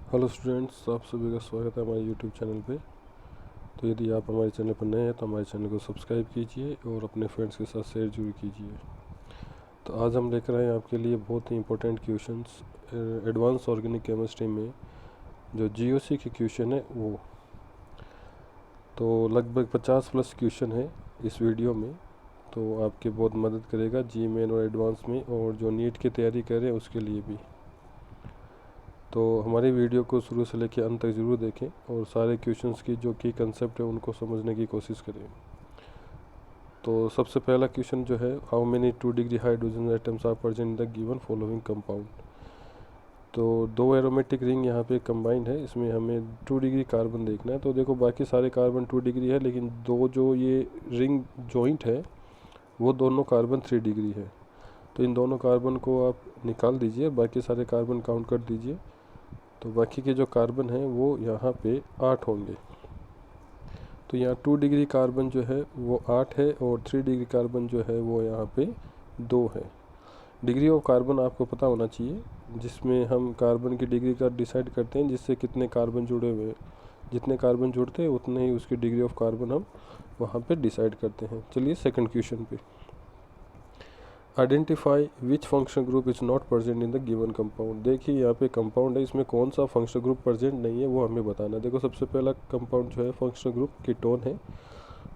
Hello students, आप सभी का स्वागत है हमारे यूट्यूब चैनल पे। तो यदि आप हमारे चैनल पर नए हैं तो हमारे चैनल को सब्सक्राइब कीजिए और अपने फ्रेंड्स के साथ शेयर जरूर कीजिए। तो आज हम लेकर आए हैं आपके लिए बहुत ही important questions advance organic chemistry में जो जीओसी के क्वेश्चन है वो। तो लगभग 50 प्लस क्वेश्चन है इस वीडियो में, तो आपकी बहुत मदद करेगा जी मेन और एडवांस में, और जो नीट की तैयारी कर रहे हैं उसके लिए भी। तो हमारी वीडियो को शुरू से लेकर अंत तक ज़रूर देखें और सारे क्वेश्चंस की जो की कंसेप्ट है उनको समझने की कोशिश करें। तो सबसे पहला क्वेश्चन जो है, how many 2 degree hydrogen atoms are present in the given following compound. तो 2 एरोमेटिक रिंग यहाँ पे कंबाइंड है, इसमें हमें 2 डिग्री कार्बन देखना है। तो देखो बाकी सारे कार्बन 2 डिग्री है, लेकिन दो जो ये रिंग जॉइंट है वो दोनों कार्बन 3 डिग्री है। तो इन दोनों कार्बन को आप निकाल दीजिए, बाकी सारे कार्बन काउंट कर दीजिए। तो बाकी के जो कार्बन हैं वो यहाँ पे 8 होंगे। तो यहाँ 2 डिग्री कार्बन जो है वो 8 है और 3 डिग्री कार्बन जो है वो यहाँ पे 2 है। डिग्री ऑफ कार्बन आपको पता होना चाहिए, जिसमें हम कार्बन की डिग्री का डिसाइड करते हैं जिससे कितने कार्बन जुड़े हुए हैं। जितने कार्बन जुड़ते हैं उतने ही उसकी डिग्री ऑफ कार्बन हम वहाँ पे डिसाइड करते हैं। चलिए सेकंड क्वेश्चन पे, identify which functional group is not present in the given compound. देखिए यहाँ पे कंपाउंड है, इसमें कौन सा फंक्शनल ग्रुप प्रेजेंट नहीं है वो हमें बताना है। देखो सबसे पहला कंपाउंड जो है फंक्शनल ग्रुप कीटोन है।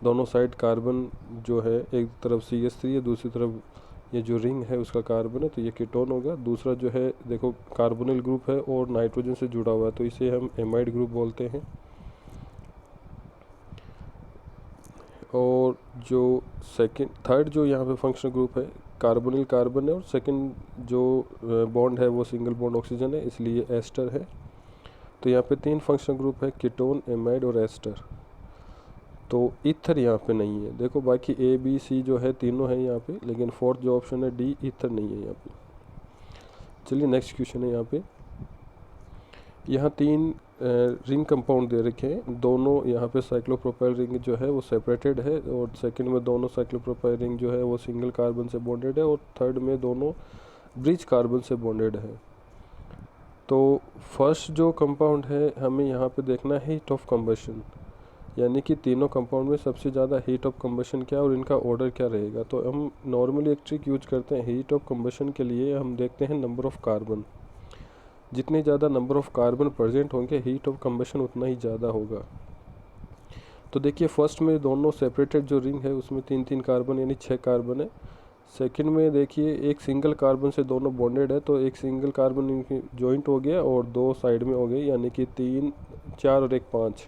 दोनों साइड कार्बन जो है, एक तरफ CH3 है, दूसरी तरफ ये जो रिंग है उसका कार्बन है, तो ये कीटोन होगा। दूसरा जो है देखो कार्बोनिल ग्रुप है और नाइट्रोजन से जुड़ा हुआ है, तो इसे हम एमाइड ग्रुप बोलते हैं। और जो थर्ड जो यहाँ पे फंक्शनल ग्रुप है कार्बोनिल कार्बन है, और सेकंड जो बॉन्ड है वो सिंगल बॉन्ड ऑक्सीजन है, इसलिए एस्टर है। तो यहाँ पे 3 फंक्शनल ग्रुप है, कीटोन, एमाइड और एस्टर। तो ईथर यहाँ पे नहीं है। देखो बाकी ABC जो है तीनों है यहाँ पे, लेकिन फोर्थ जो ऑप्शन है D, ईथर नहीं है यहाँ पे। चलिए नेक्स्ट क्वेश्चन है। यहाँ 3 रिंग कंपाउंड दे रखे हैं। दोनों यहाँ पे साइक्लोप्रोपाइल रिंग जो है वो सेपरेटेड है, और सेकंड में दोनों साइक्लोप्रोपाइल रिंग जो है वो सिंगल कार्बन से बॉन्डेड है, और थर्ड में दोनों ब्रिज कार्बन से बॉन्डेड है। तो फर्स्ट जो कंपाउंड है हमें यहाँ पे देखना है हीट ऑफ कंबशन, यानी कि तीनों कंपाउंड में सबसे ज़्यादा हीट ऑफ कंबशन क्या है और इनका ऑर्डर क्या रहेगा। तो हम नॉर्मली एक ट्रिक यूज करते हैं हीट ऑफ कंबशन के लिए, हम देखते हैं नंबर ऑफ़ कार्बन। जितने ज़्यादा नंबर ऑफ़ कार्बन प्रेजेंट होंगे हीट ऑफ कंबशन उतना ही ज़्यादा होगा। तो देखिए फर्स्ट में दोनों सेपरेटेड जो रिंग है उसमें 3-3 कार्बन यानी 6 कार्बन है। सेकंड में देखिए एक सिंगल कार्बन से दोनों बॉन्डेड है, तो एक सिंगल कार्बन इनकी जॉइंट हो गया और 2 साइड में हो गए, यानी कि 3, 4 और 1 5।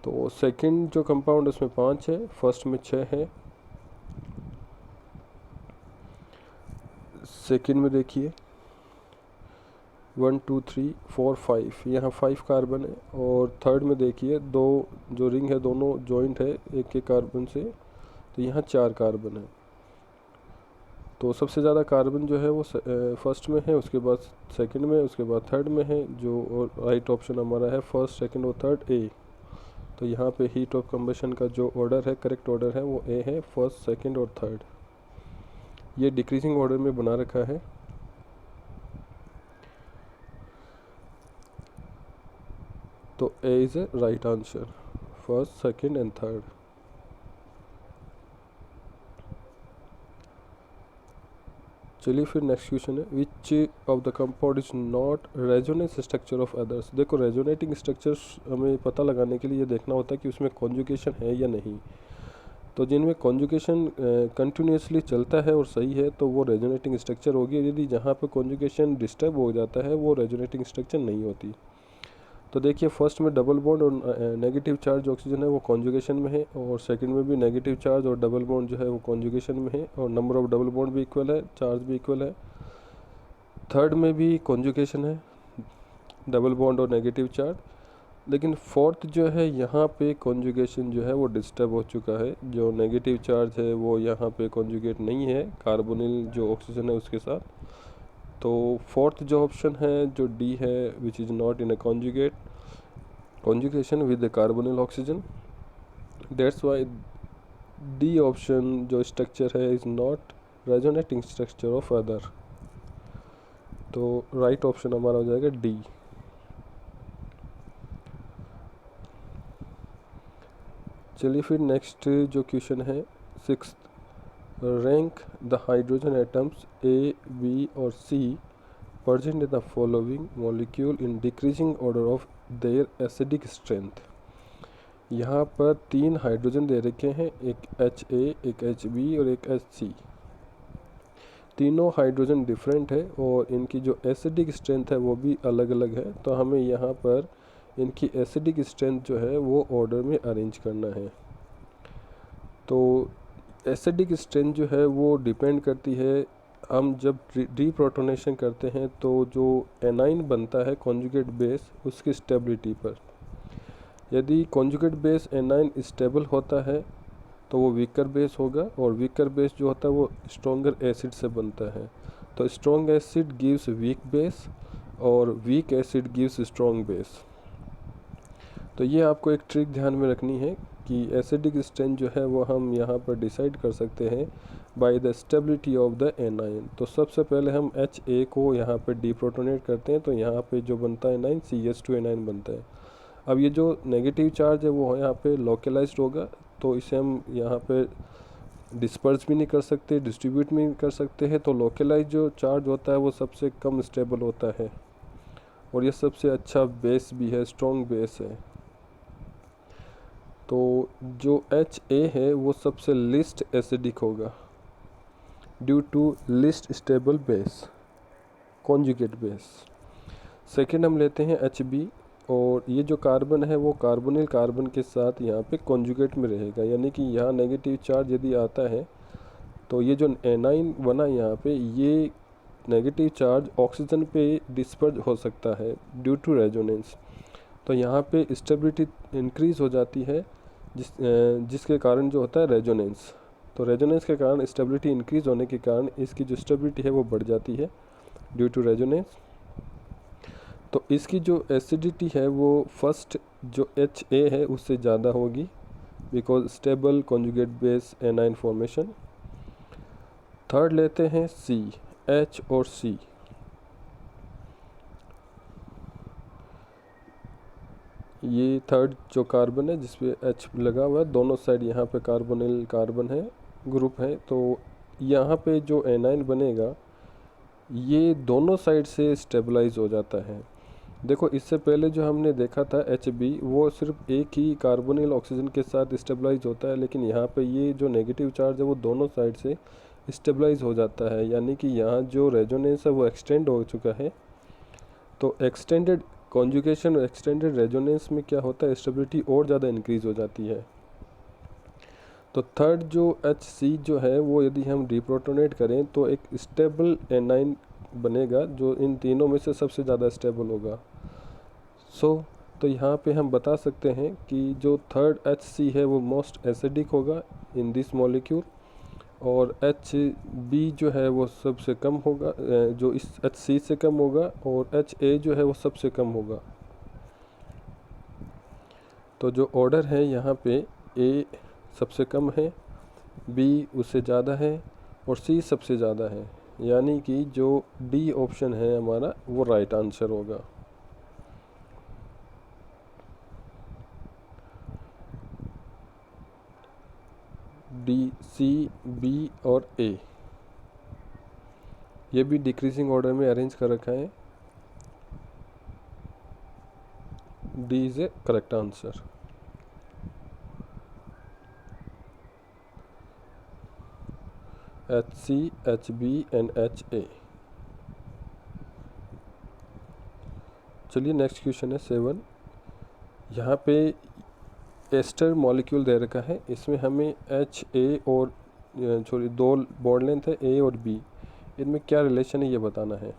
तो सेकंड जो कंपाउंड उसमें 5 है, फर्स्ट में 6 है। सेकंड में देखिए 1 2 3 4 5, यहाँ 5 कार्बन है। और थर्ड में देखिए 2 जो रिंग है दोनों जॉइंट है एक एक कार्बन से, तो यहाँ 4 कार्बन है। तो सबसे ज़्यादा कार्बन जो है वो फर्स्ट में है, उसके बाद सेकंड में, उसके बाद थर्ड में है। जो राइट ऑप्शन हमारा है फर्स्ट, सेकंड और थर्ड ए। तो यहाँ पे हीट ऑफ कंबशन का जो ऑर्डर है, करेक्ट ऑर्डर है वो ए है, फर्स्ट, सेकंड और थर्ड। ये डिक्रीजिंग ऑर्डर में बना रखा है। तो A is a right answer, first, second and third. चलिए फिर नेक्स्ट क्वेश्चन है, which of the compound is not resonance structure of others. देखो रेजोनेटिंग स्ट्रक्चर्स हमें पता लगाने के लिए ये देखना होता है कि उसमें कॉन्जुगेशन है या नहीं। तो जिनमें कॉन्जुगेशन कंटिन्यूसली चलता है और सही है तो वो रेजोनेटिंग स्ट्रक्चर होगी। यदि जहाँ पे कॉन्जुगेशन डिस्टर्ब हो जाता है वो रेजोनेटिंग स्ट्रक्चर नहीं होती। तो देखिए फर्स्ट में डबल बॉन्ड और नेगेटिव चार्ज ऑक्सीजन है वो कॉन्जुगेशन में है, और सेकंड में भी नेगेटिव चार्ज और डबल बॉन्ड जो है वो कॉन्जुगेशन में है, और नंबर ऑफ डबल बॉन्ड भी इक्वल है, चार्ज भी इक्वल है। थर्ड में भी कॉन्जुगेशन है, डबल बॉन्ड और नेगेटिव चार्ज। लेकिन फोर्थ जो है यहाँ पे कॉन्जुगेशन जो है वो डिस्टर्ब हो चुका है। जो नेगेटिव चार्ज है वो यहाँ पे कॉन्जुगेट नहीं है कार्बोनिल जो ऑक्सीजन है उसके साथ। तो फोर्थ जो ऑप्शन है जो डी है, which is not in a conjugation with the carbonyl oxygen, that's why D option जो स्ट्रक्चर है is not resonating structure of other. तो राइट ऑप्शन हमारा हो जाएगा डी। चलिए फिर नेक्स्ट जो क्वेश्चन है 6th, rank the hydrogen atoms A, B और C present in the following molecule in decreasing order of their acidic strength. यहाँ पर 3 हाइड्रोजन दे रखे हैं, एक HA, एक HB और एक HC। तीनों हाइड्रोजन डिफरेंट है और इनकी जो एसिडिक स्ट्रेंथ है वो भी अलग अलग है। तो हमें यहाँ पर इनकी एसिडिक स्ट्रेंथ जो है वो ऑर्डर में अरेंज करना है। तो एसिडिक स्ट्रेंथ जो है वो डिपेंड करती है, हम जब डीप्रोटोनेशन करते हैं तो जो एनाइन बनता है कॉन्जुगेट बेस उसकी स्टेबिलिटी पर। यदि कॉन्जुगेट बेस एनाइन स्टेबल होता है तो वो वीकर बेस होगा, और वीकर बेस जो होता है वो स्ट्रॉन्गर एसिड से बनता है। तो strong acid gives weak base और weak acid gives strong base. तो ये आपको एक ट्रिक ध्यान में रखनी है कि एसिडिक स्ट्रेंथ जो है वो हम यहाँ पर डिसाइड कर सकते हैं by the stability of the A9. तो सबसे पहले हम HA को यहाँ पर डीप्रोटोनेट करते हैं, तो यहाँ पे जो बनता है एनाइन CH2 एनाइन बनता है। अब ये जो नेगेटिव चार्ज है वो यहाँ पे लोकलाइज्ड होगा, तो इसे हम यहाँ पे डिस्पर्स भी नहीं कर सकते, डिस्ट्रीब्यूट भी नहीं कर सकते हैं। तो लोकलाइज जो चार्ज होता है वो सबसे कम स्टेबल होता है और ये सबसे अच्छा बेस भी है, स्ट्रॉन्ग बेस है। तो जो HA है वो सबसे लिस्ट एसिडिक होगा due to least stable base, conjugate base. Second हम लेते हैं HB, और ये जो कार्बन है वो कार्बोनिल कार्बन के साथ यहाँ पे कॉन्जुगेट में रहेगा, यानी कि यहाँ नेगेटिव चार्ज यदि आता है तो ये जो एनाइन बना यहाँ पे ये नेगेटिव चार्ज ऑक्सीजन पे डिस्पर्ज हो सकता है ड्यू टू रेजोनेंस। तो यहाँ पे स्टेबिलिटी इंक्रीज़ हो जाती है जिसके कारण जो होता है रेजोनेंस। तो रेजोनेंस के कारण स्टेबिलिटी इंक्रीज़ होने के कारण इसकी जो स्टेबिलिटी है वो बढ़ जाती है ड्यू टू रेजोनेंस। तो इसकी जो एसिडिटी है वो फर्स्ट जो HA है उससे ज़्यादा होगी because stable conjugate base A9 formation. Third लेते हैं C, H और C। ये थर्ड जो कार्बन है जिसपे H लगा हुआ है, दोनों साइड यहाँ पे कार्बोनिल कार्बन है, ग्रुप है। तो यहाँ पे जो एनाइन बनेगा ये दोनों साइड से स्टेबलाइज हो जाता है। देखो इससे पहले जो हमने देखा था HB वो सिर्फ एक ही कार्बोनिल ऑक्सीजन के साथ स्टेबलाइज होता है, लेकिन यहाँ पे ये जो नेगेटिव चार्ज है वो दोनों साइड से स्टेबलाइज हो जाता है, यानी कि यहाँ जो रेजोनेंस है वो एक्सटेंड हो चुका है। तो एक्सटेंडेड कॉन्जुगेशन और एक्सटेंडेड रेजोनेंस में क्या होता है, स्टेबिलिटी और ज़्यादा इंक्रीज़ हो जाती है। तो थर्ड जो HC जो है वो यदि हम डीप्रोटोनेट करें तो एक स्टेबल एनाइन बनेगा जो इन तीनों में से सबसे ज़्यादा स्टेबल होगा। तो यहाँ पे हम बता सकते हैं कि जो थर्ड HC है वो मोस्ट एसिडिक होगा इन दिस मॉलिक्यूल, और HB जो है वो सबसे कम होगा, जो इस HC से कम होगा, और HA जो है वो सबसे कम होगा। तो जो ऑर्डर है यहाँ पे A सबसे कम है, B उससे ज़्यादा है और C सबसे ज़्यादा है, यानी कि जो D ऑप्शन है हमारा वो राइट आंसर होगा। D, C, B और A ये भी डिक्रीजिंग ऑर्डर में अरेंज कर रखा है। D is A correct answer. HC, HB and HA। चलिए नेक्स्ट क्वेश्चन है 7। यहाँ पे एस्टर मॉलिक्यूल दे रखा है, इसमें हमें HA और दो बॉन्ड लेंथ है A और B, इनमें क्या रिलेशन है ये बताना है।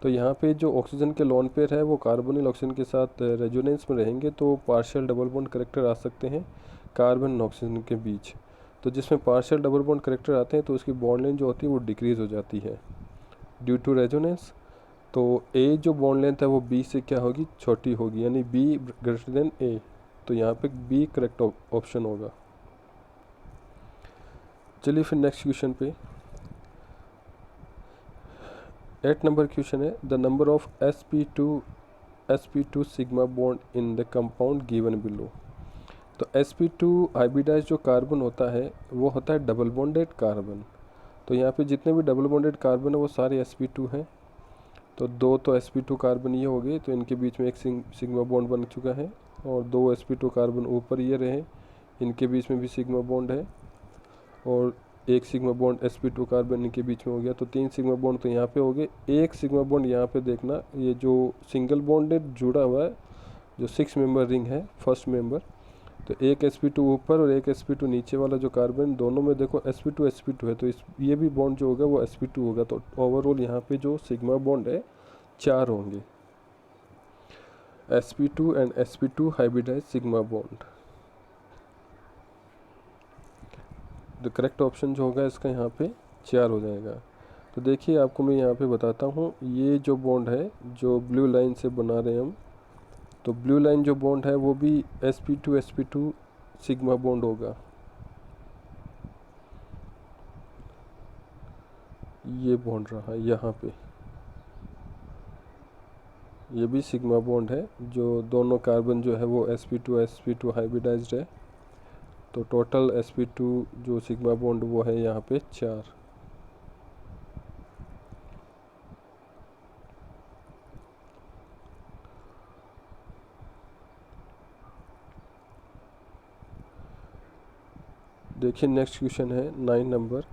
तो यहाँ पे जो ऑक्सीजन के लोन पेयर है वो कार्बोनिल ऑक्सीजन के साथ रेजोनेंस में रहेंगे, तो पार्शियल डबल बॉन्ड करेक्टर आ सकते हैं कार्बन और ऑक्सीजन के बीच। तो जिसमें पार्शियल डबल बॉन्ड करेक्टर आते हैं तो उसकी बॉन्ड लेंथ जो होती है वो डिक्रीज़ हो जाती है ड्यू टू रेजोनेंस। तो A जो बॉन्ड लेंथ है वो B से क्या होगी, छोटी होगी, यानी B ग्रेटर देन A। तो यहाँ पे B करेक्ट ऑप्शन होगा। चलिए फिर नेक्स्ट क्वेश्चन पे 8 नंबर क्वेश्चन है, the number of sp2 sigma bond in the compound given below. तो sp2 हाइब्रिडाइज जो कार्बन होता है वो होता है डबल बॉन्डेड कार्बन। तो यहाँ पे जितने भी डबल बॉन्डेड कार्बन है वो सारे sp2 हैं। तो दो तो sp2 कार्बन ये हो गए, तो इनके बीच में एक सिग्मा बॉन्ड बन चुका है, और दो sp2 कार्बन ऊपर ये रहे, इनके बीच में भी सिग्मा बॉन्ड है, और एक सिग्मा बॉन्ड sp2 कार्बन इनके बीच में हो गया। तो 3 सिग्मा बॉन्ड तो यहाँ पे हो गए। एक सिग्मा बॉन्ड यहाँ पे देखना, ये जो सिंगल बॉन्डेड जुड़ा हुआ है जो 6 मेंबर रिंग है फर्स्ट मेंबर, तो एक sp2 ऊपर और एक sp2 नीचे वाला जो कार्बन, दोनों में देखो sp2 है, तो ये भी बॉन्ड जो होगा वो sp2 होगा। तो ओवरऑल यहाँ पे जो सिग्मा बॉन्ड है 4 होंगे, sp2 and sp2 hybridize sigma bond. The correct option जो होगा इसका यहाँ पे 4 हो जाएगा। तो देखिए आपको मैं यहाँ पे बताता हूँ, ये जो बॉन्ड है जो ब्लू लाइन से बना रहे हैं हम, तो ब्लू लाइन जो बॉन्ड है वो भी sp2 सिग्मा बॉन्ड होगा। ये बॉन्ड रहा यहाँ पे, ये भी सिग्मा बॉन्ड है, जो दोनों कार्बन जो है वो sp2 हाइब्रिडाइज्ड है। तो टोटल sp2 जो सिग्मा बॉन्ड वो है यहाँ पे 4। देखिए नेक्स्ट क्वेश्चन है 9 number.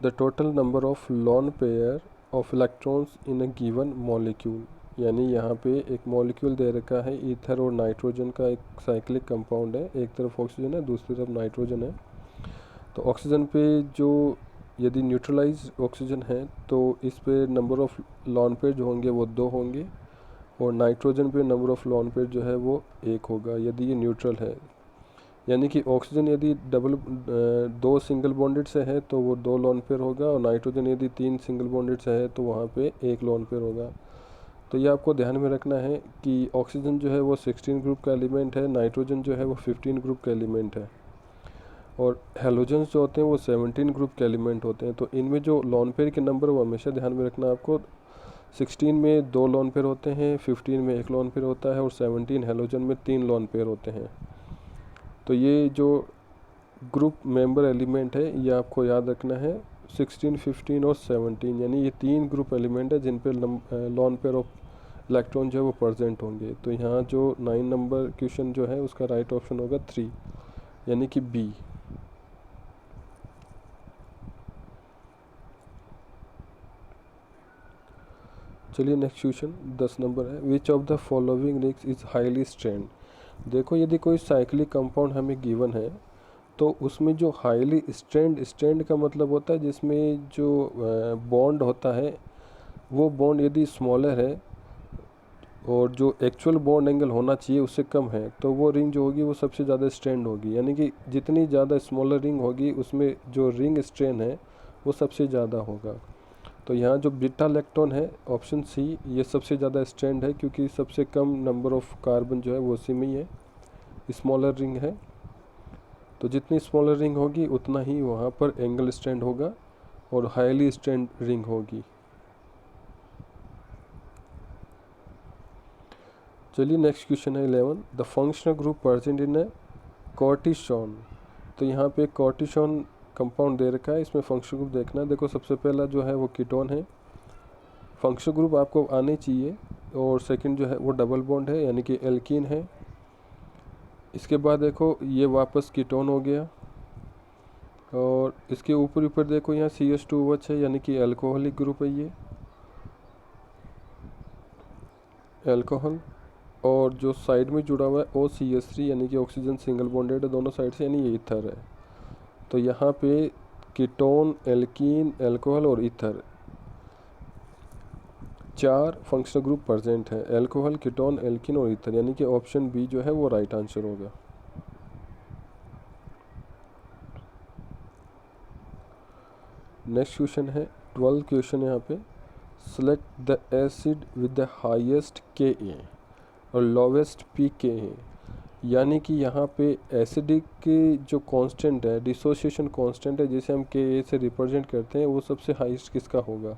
The total number of lone pair of electrons in a given molecule, यानी यहाँ पे एक मॉलिक्यूल दे रखा है ईथर और नाइट्रोजन का, एक साइक्लिक कंपाउंड है, एक तरफ ऑक्सीजन है दूसरी तरफ नाइट्रोजन है। तो ऑक्सीजन पे जो यदि न्यूट्रलाइज ऑक्सीजन है तो इस पे नंबर ऑफ लोन पेयर जो होंगे वो 2 होंगे, और नाइट्रोजन पे नंबर ऑफ लोन पेयर जो है वो 1 होगा यदि ये न्यूट्रल है। यानी कि ऑक्सीजन यदि 2 सिंगल बॉन्डेड से है तो वो 2 लोन पेयर होगा, और नाइट्रोजन यदि 3 सिंगल बॉन्डेड से है तो वहाँ पे 1 लोन पेयर होगा। तो ये आपको ध्यान में रखना है कि ऑक्सीजन जो है वो 16 ग्रुप का एलिमेंट है, नाइट्रोजन जो है वो 15 ग्रुप का एलिमेंट है, और हेलोजन्स जो होते हैं वो 17 ग्रुप के एलिमेंट होते हैं। तो इनमें जो लोन पेयर के नंबर वो हमेशा ध्यान में रखना आपको, 16 में 2 लोन पेयर होते हैं, 15 में 1 लोन पेयर होता है, और 17 हेलोजन में 3 लोन पेयर होते हैं। तो ये जो ग्रुप मेंबर एलिमेंट है ये आपको याद रखना है, 16, 15 और 17, यानी ये 3 ग्रुप एलिमेंट है जिन पे लोन पेयर ऑफ इलेक्ट्रॉन जो है वो प्रेजेंट होंगे। तो यहाँ जो 9 नंबर क्वेश्चन जो है उसका राइट ऑप्शन होगा 3, यानी कि बी। चलिए नेक्स्ट क्वेश्चन 10 नंबर है, which of the following rings is highly strained. देखो यदि कोई साइक्लिक कंपाउंड हमें गिवन है तो उसमें जो हाईली स्ट्रेंड का मतलब होता है जिसमें जो बॉन्ड होता है वो बॉन्ड यदि स्मॉलर है और जो एक्चुअल बॉन्ड एंगल होना चाहिए उससे कम है, तो वो रिंग जो होगी वो सबसे ज़्यादा स्ट्रेंड होगी। यानी कि जितनी ज़्यादा स्मॉलर रिंग होगी उसमें जो रिंग स्ट्रेन है वो सबसे ज़्यादा होगा। तो यहाँ जो बीटा इलेक्ट्रॉन है ऑप्शन सी ये सबसे ज़्यादा स्ट्रेंड है, क्योंकि सबसे कम नंबर ऑफ कार्बन जो है वो उसी में ही है, स्मॉलर रिंग है। तो जितनी स्मॉलर रिंग होगी उतना ही वहाँ पर एंगल स्ट्रेंड होगा और हाईली स्ट्रेंड रिंग होगी। चलिए नेक्स्ट क्वेश्चन है 11, the functional group present in A cortisone. तो यहाँ पे कॉर्टिसोन कंपाउंड दे रखा है, इसमें फंक्शनल ग्रुप देखना है। देखो सबसे पहला जो है वो कीटोन है, फंक्शनल ग्रुप आपको आने चाहिए, और सेकंड जो है वो डबल बॉन्ड है यानी कि एल्कीन है। इसके बाद देखो ये वापस कीटोन हो गया, और इसके ऊपर देखो यहाँ CH2OH है यानी कि अल्कोहलिक ग्रुप है ये, अल्कोहल। और जो साइड में जुड़ा हुआ है OCH3 यानी कि ऑक्सीजन सिंगल बॉन्डेड है दोनों साइड से, यानी ये ईथर है। तो यहाँ पे कीटोन, एल्कीन, अल्कोहल और ईथर 4 फंक्शनल ग्रुप प्रेजेंट है, अल्कोहल, कीटोन, एल्कीन और ईथर, यानी कि ऑप्शन बी जो है वो राइट आंसर होगा। नेक्स्ट क्वेश्चन है 12 क्वेश्चन यहाँ पे, select the acid with the highest Ka और लोवेस्ट pKa। यानी कि यहाँ पे एसिडिक की जो कांस्टेंट है, डिसोसिएशन कांस्टेंट है, जिसे हम Ka से रिप्रेजेंट करते हैं, वो सबसे हाईएस्ट किसका होगा।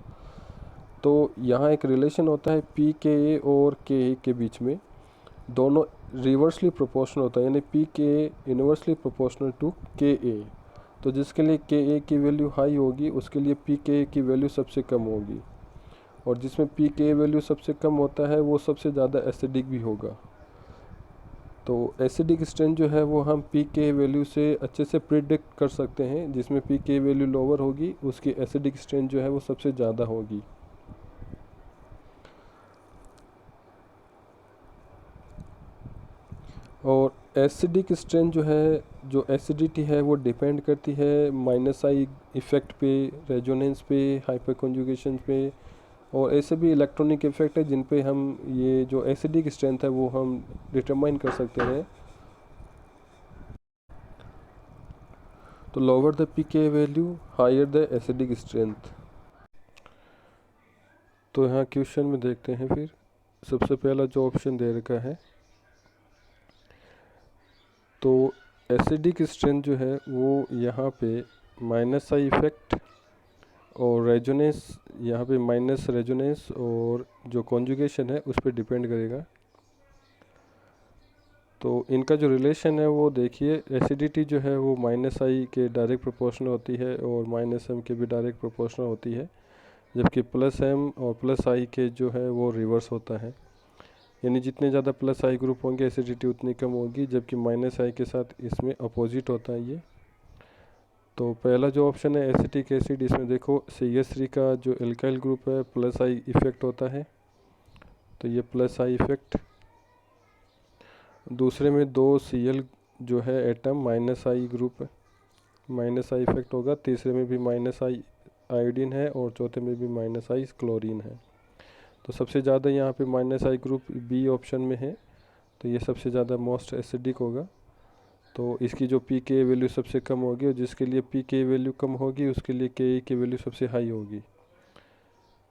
तो यहाँ एक रिलेशन होता है pKa और Ka के बीच में, दोनों रिवर्सली प्रोपोर्शनल होता है, यानी पी के इन्वर्सली प्रोपोर्शनल टू के ए। तो जिसके लिए के ए की वैल्यू हाई होगी उसके लिए पी के ए की वैल्यू सबसे कम होगी, और जिसमें पी के ए वैल्यू सबसे कम होता है वो सबसे ज़्यादा एसिडिक भी होगा। तो एसिडिक स्ट्रेंथ जो है वो हम पी के वैल्यू से अच्छे से प्रिडिक्ट कर सकते हैं। जिसमें पी के वैल्यू लोअर होगी उसकी एसिडिक स्ट्रेंथ जो है वो सबसे ज़्यादा होगी। और एसिडिक स्ट्रेंथ जो है, जो एसिडिटी है वो डिपेंड करती है माइनस आई इफ़ेक्ट पे, रेजोनेंस पे, हाइपर कॉन्जुगेशन पे, और ऐसे भी इलेक्ट्रॉनिक इफेक्ट है जिन पे हम ये जो एसिडिक स्ट्रेंथ है वो हम डिटरमाइन कर सकते हैं। तो lower the pK value higher the acidic strength. तो यहाँ क्वेश्चन में देखते हैं फिर सबसे पहला जो ऑप्शन दे रखा है, तो एसिडिक स्ट्रेंथ जो है वो यहाँ पे माइनस आई इफेक्ट और रेजोनेंस, यहाँ पे माइनस रेजोनेंस और जो कॉन्जुगेशन है उस पर डिपेंड करेगा। तो इनका जो रिलेशन है वो देखिए, एसिडिटी जो है वो माइनस आई के डायरेक्ट प्रोपोर्शनल होती है और माइनस एम के भी डायरेक्ट प्रोपोर्शनल होती है, जबकि प्लस एम और प्लस आई के जो है वो रिवर्स होता है। यानी जितने ज़्यादा प्लस आई ग्रुप होंगे एसिडिटी उतनी कम होगी, जबकि माइनस आई के साथ इसमें अपोजिट होता है ये। तो पहला जो ऑप्शन है एसिटिक एसिड, इसमें देखो CH3 का जो एल्काइल ग्रुप है प्लस आई इफेक्ट होता है, तो ये प्लस आई इफेक्ट। दूसरे में 2Cl जो है एटम माइनस आई ग्रुप है, माइनस आई इफेक्ट होगा। तीसरे में भी माइनस आई आयोडीन है और चौथे में भी माइनस आई क्लोरीन है। तो सबसे ज़्यादा यहाँ पे माइनस आई ग्रुप बी ऑप्शन में है, तो ये सबसे ज़्यादा मोस्ट एसिडिक होगा। तो इसकी जो पी के वैल्यू सबसे कम होगी, और जिसके लिए पी के वैल्यू कम होगी उसके लिए के की वैल्यू सबसे हाई होगी।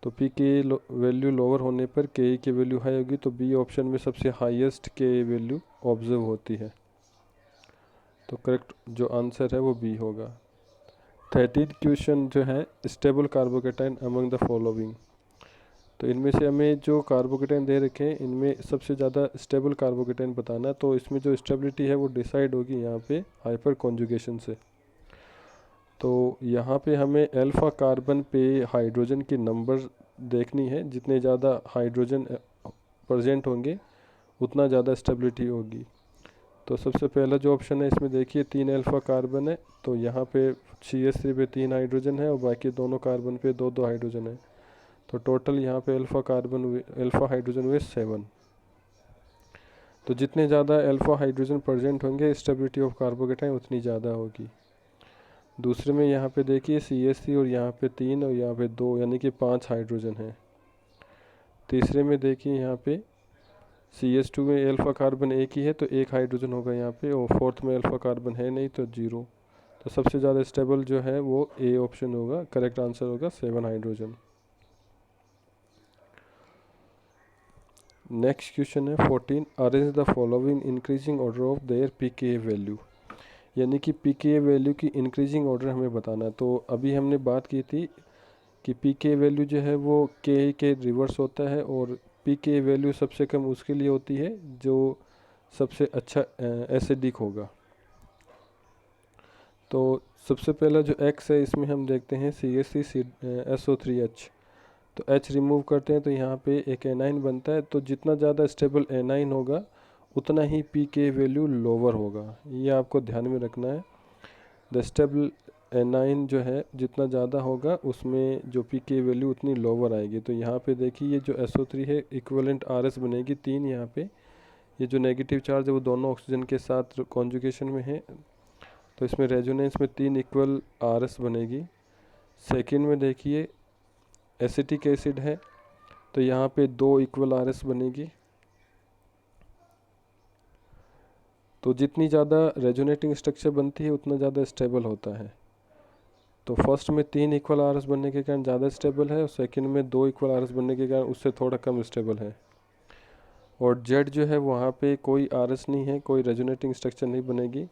तो पी के वैल्यू लोअर होने पर के की वैल्यू हाई होगी, तो बी ऑप्शन में सबसे हाईएस्ट के वैल्यू ऑब्जर्व होती है। तो करेक्ट जो आंसर है वो बी होगा। 13 क्वेश्चन जो है stable carbocation among the following. तो इनमें से हमें जो कार्बोकेटाइन दे रखे हैं इनमें सबसे ज़्यादा स्टेबल कार्बोकेटाइन बताना है। तो इसमें जो स्टेबिलिटी है वो डिसाइड होगी यहाँ पे हाइपर कॉन्जुगेशन से। तो यहाँ पे हमें अल्फ़ा कार्बन पे हाइड्रोजन की नंबर देखनी है, जितने ज़्यादा हाइड्रोजन प्रेजेंट होंगे उतना ज़्यादा स्टेबिलिटी होगी। तो सबसे पहला जो ऑप्शन है इसमें देखिए 3 अल्फ़ा कार्बन है, तो यहाँ पे CH3 पे 3 हाइड्रोजन है और बाकी दोनों कार्बन पे 2 हाइड्रोजन है। तो टोटल यहाँ पे अल्फ़ा हाइड्रोजन हुए 7। तो जितने ज़्यादा अल्फ़ा हाइड्रोजन प्रेजेंट होंगे स्टेबिलिटी ऑफ कार्बोकेटाइन उतनी ज़्यादा होगी। दूसरे में यहाँ पे देखिए CH3 और यहाँ पे 3 और यहाँ पे 2 यानी कि 5 हाइड्रोजन है। तीसरे में देखिए यहाँ पे CH2 में अल्फ़ा कार्बन एक ही है तो 1 हाइड्रोजन होगा यहाँ पे, और फोर्थ में अल्फ़ा कार्बन है नहीं तो 0। तो सबसे ज़्यादा स्टेबल जो है वो ए ऑप्शन होगा, करेक्ट आंसर होगा 7 हाइड्रोजन। नेक्स्ट क्वेश्चन है 14, arrange the following increasing order of their pK value. यानी कि पीके वैल्यू की इंक्रीजिंग ऑर्डर हमें बताना है। तो अभी हमने बात की थी कि पीके वैल्यू जो है वो के रिवर्स होता है, और पीके वैल्यू सबसे कम उसके लिए होती है जो सबसे अच्छा एसिडिक होगा। तो सबसे पहला जो X है इसमें हम देखते हैं CH3SO3H। तो H रिमूव करते हैं तो यहाँ पे एक एनाइन बनता है। तो जितना ज़्यादा स्टेबल एनाइन होगा उतना ही पी के वैल्यू लोअर होगा, ये आपको ध्यान में रखना है। द स्टेबल एनाइन जो है जितना ज़्यादा होगा उसमें जो पी के वैल्यू उतनी लोअर आएगी। तो यहाँ पे देखिए ये जो SO3 है इक्विवेलेंट RS बनेगी 3 यहाँ पे। ये जो नेगेटिव चार्ज है वो दोनों ऑक्सीजन के साथ कॉन्जुगेशन में है, तो इसमें रेजोनेंस में 3 इक्वल RS बनेगी। सेकेंड में देखिए एसिटिक एसिड है, तो यहाँ पे 2 इक्वल RS बनेगी। तो जितनी ज़्यादा रेजोनेटिंग स्ट्रक्चर बनती है उतना ज़्यादा स्टेबल होता है। तो फर्स्ट में 3 इक्वल RS बनने के कारण ज़्यादा स्टेबल है, और सेकंड में 2 इक्वल RS बनने के कारण उससे थोड़ा कम स्टेबल है। और जेड जो है वहाँ पे कोई RS नहीं है, कोई रेजोनेटिंग स्ट्रक्चर नहीं बनेगी,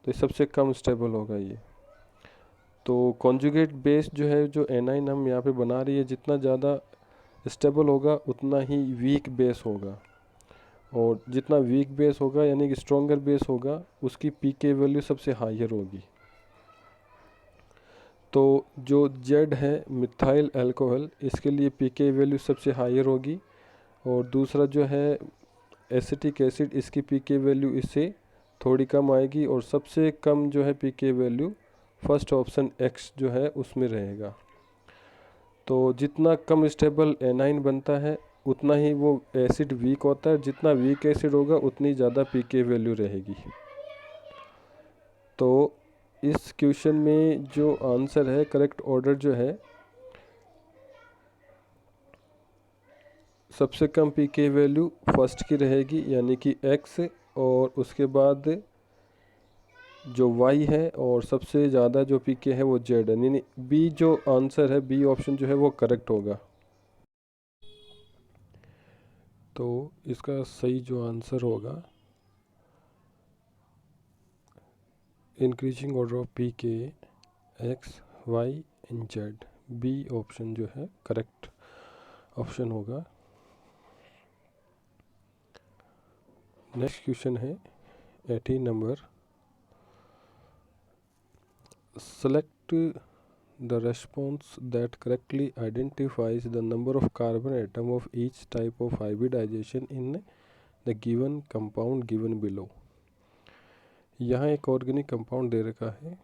तो सबसे कम स्टेबल होगा ये। तो कॉन्जुगेट बेस जो है जो एनाइन हम यहाँ पे बना रही है जितना ज़्यादा स्टेबल होगा उतना ही वीक बेस होगा। और जितना वीक बेस होगा यानी कि स्ट्रॉन्गर बेस होगा उसकी पीके वैल्यू सबसे हायर होगी। तो जो जेड है मिथाइल अल्कोहल, इसके लिए पीके वैल्यू सबसे हायर होगी। और दूसरा जो है एसिटिक एसिड, इसकी पीके वैल्यू इससे थोड़ी कम आएगी। और सबसे कम जो है पीके वैल्यू फर्स्ट ऑप्शन एक्स जो है उसमें रहेगा। तो जितना कम स्टेबल एनाइन बनता है उतना ही वो एसिड वीक होता है, जितना वीक एसिड होगा उतनी ज़्यादा पीके वैल्यू रहेगी। तो इस क्वेश्चन में जो आंसर है, करेक्ट ऑर्डर जो है, सबसे कम पीके वैल्यू फर्स्ट की रहेगी यानी कि एक्स, और उसके बाद जो वाई है, और सबसे ज़्यादा जो पीके है वो जेड है। यानी बी जो आंसर है, बी ऑप्शन जो है वो करेक्ट होगा। तो इसका सही जो आंसर होगा, increasing order of pK X Y and Z, B option जो है करेक्ट ऑप्शन होगा। नेक्स्ट क्वेश्चन है 18 number. Select the response that correctly identifies the number of carbon atom of each type of hybridization in the given compound given below। यहाँ एक organic compound दे रखा है